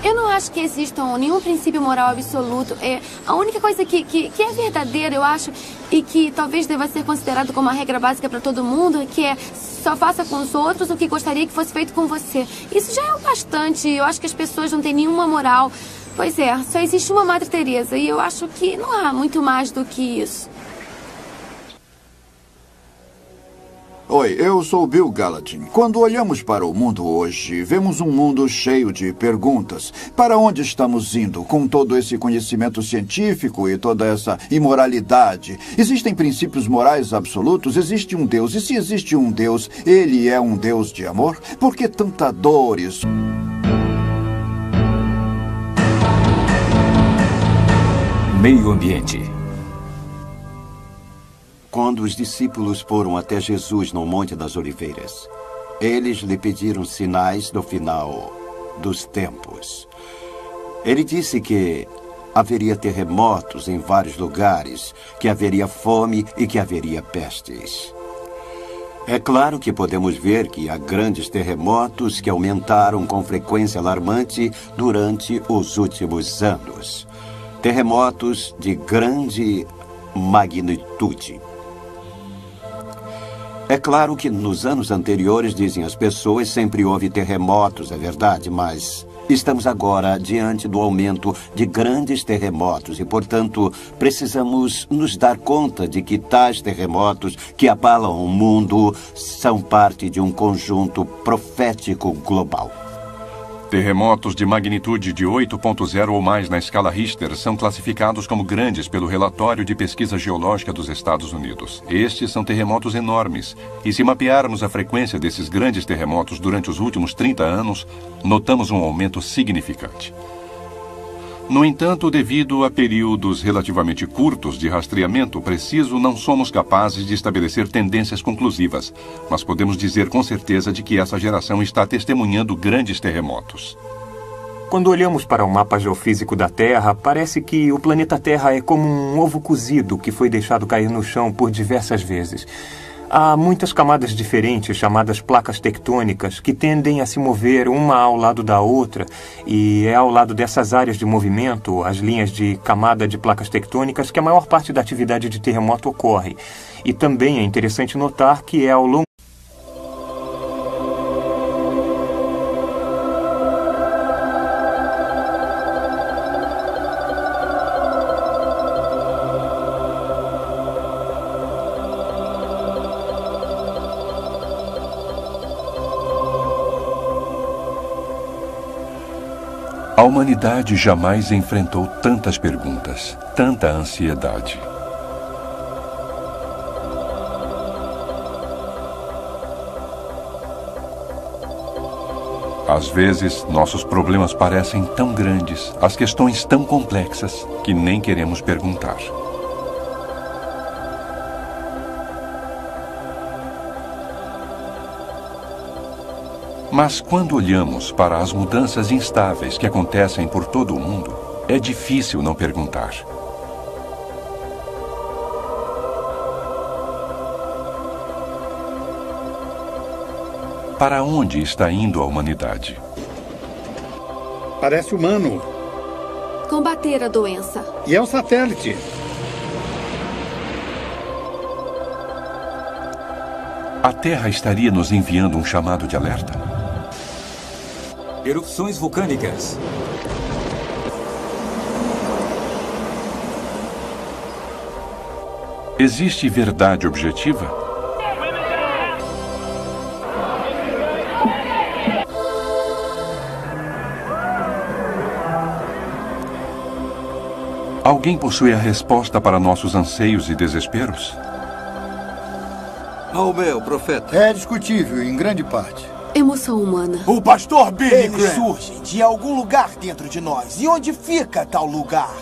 Eu não acho que exista nenhum princípio moral absoluto. A única coisa que é verdadeira, eu acho, e que talvez deva ser considerado como uma regra básica para todo mundo, é que só faça com os outros o que gostaria que fosse feito com você. Isso já é o bastante. Eu acho que as pessoas não têm nenhuma moral. Pois é, só existe uma Madre Teresa e eu acho que não há muito mais do que isso. Oi, eu sou Bill Gallatin. Quando olhamos para o mundo hoje, vemos um mundo cheio de perguntas. Para onde estamos indo com todo esse conhecimento científico e toda essa imoralidade? Existem princípios morais absolutos? Existe um Deus. E se existe um Deus, ele é um Deus de amor? Por que tanta dor e... Meio ambiente. Quando os discípulos foram até Jesus no Monte das Oliveiras, eles lhe pediram sinais do final dos tempos. Ele disse que haveria terremotos em vários lugares, que haveria fome e que haveria pestes. É claro que podemos ver que há grandes terremotos que aumentaram com frequência alarmante durante os últimos anos. Terremotos de grande magnitude. É claro que nos anos anteriores, dizem as pessoas, sempre houve terremotos, é verdade, mas estamos agora diante do aumento de grandes terremotos e, portanto, precisamos nos dar conta de que tais terremotos que abalam o mundo são parte de um conjunto profético global. Terremotos de magnitude de 8.0 ou mais na escala Richter são classificados como grandes pelo Relatório de Pesquisa Geológica dos Estados Unidos. Estes são terremotos enormes, e se mapearmos a frequência desses grandes terremotos durante os últimos 30 anos, notamos um aumento significante. No entanto, devido a períodos relativamente curtos de rastreamento preciso, não somos capazes de estabelecer tendências conclusivas, mas podemos dizer com certeza de que essa geração está testemunhando grandes terremotos. Quando olhamos para o mapa geofísico da Terra, parece que o planeta Terra é como um ovo cozido que foi deixado cair no chão por diversas vezes. Há muitas camadas diferentes, chamadas placas tectônicas, que tendem a se mover uma ao lado da outra, e é ao lado dessas áreas de movimento, as linhas de camada de placas tectônicas, que a maior parte da atividade de terremoto ocorre. E também é interessante notar que é ao longo A humanidade jamais enfrentou tantas perguntas, tanta ansiedade. Às vezes, nossos problemas parecem tão grandes, as questões tão complexas, que nem queremos perguntar. Mas quando olhamos para as mudanças instáveis que acontecem por todo o mundo, é difícil não perguntar. Para onde está indo a humanidade? Parece humano. Combater a doença. E é um satélite. A Terra estaria nos enviando um chamado de alerta? Erupções vulcânicas. Existe verdade objetiva? Alguém possui a resposta para nossos anseios e desesperos? Maomé, o profeta. É discutível, em grande parte. Emoção humana. O pastor Billy Graham. Eles surgem de algum lugar dentro de nós. E onde fica tal lugar?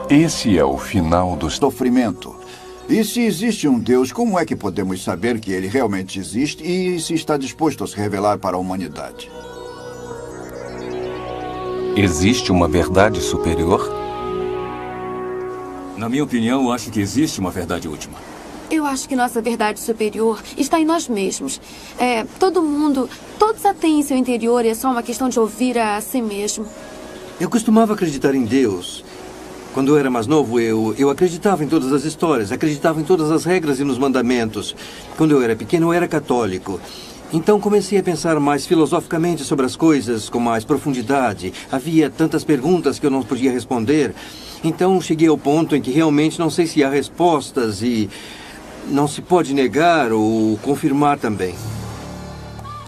Esse é o final do sofrimento. E se existe um Deus, como é que podemos saber que ele realmente existe e se está disposto a se revelar para a humanidade? Existe uma verdade superior? Na minha opinião, eu acho que existe uma verdade última. Eu acho que nossa verdade superior está em nós mesmos. Todo mundo, todos a têm em seu interior e é só uma questão de ouvir a si mesmo. Eu costumava acreditar em Deus. Quando eu era mais novo, eu acreditava em todas as histórias, acreditava em todas as regras e nos mandamentos. Quando eu era pequeno, eu era católico. Então comecei a pensar mais filosoficamente sobre as coisas, com mais profundidade. Havia tantas perguntas que eu não podia responder. Então cheguei ao ponto em que realmente não sei se há respostas e não se pode negar ou confirmar também.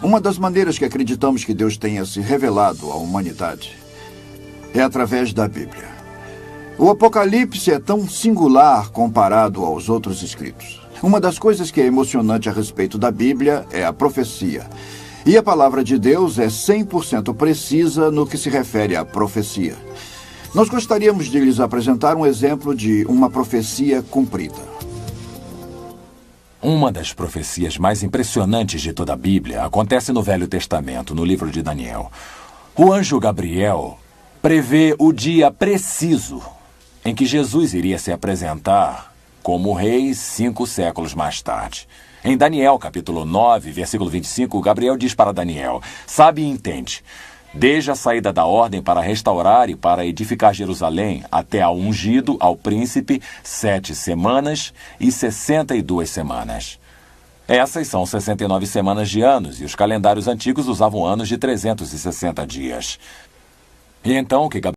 Uma das maneiras que acreditamos que Deus tenha se revelado à humanidade é através da Bíblia. O Apocalipse é tão singular comparado aos outros escritos. Uma das coisas que é emocionante a respeito da Bíblia é a profecia. E a palavra de Deus é 100% precisa no que se refere à profecia. Nós gostaríamos de lhes apresentar um exemplo de uma profecia cumprida. Uma das profecias mais impressionantes de toda a Bíblia acontece no Velho Testamento, no livro de Daniel. O anjo Gabriel prevê o dia preciso em que Jesus iria se apresentar como rei 5 séculos mais tarde. Em Daniel, capítulo 9, versículo 25, Gabriel diz para Daniel: sabe e entende, desde a saída da ordem para restaurar e para edificar Jerusalém até ao ungido, ao príncipe, 7 semanas e 62 semanas. Essas são 69 semanas de anos, e os calendários antigos usavam anos de 360 dias. E então o que Gabriel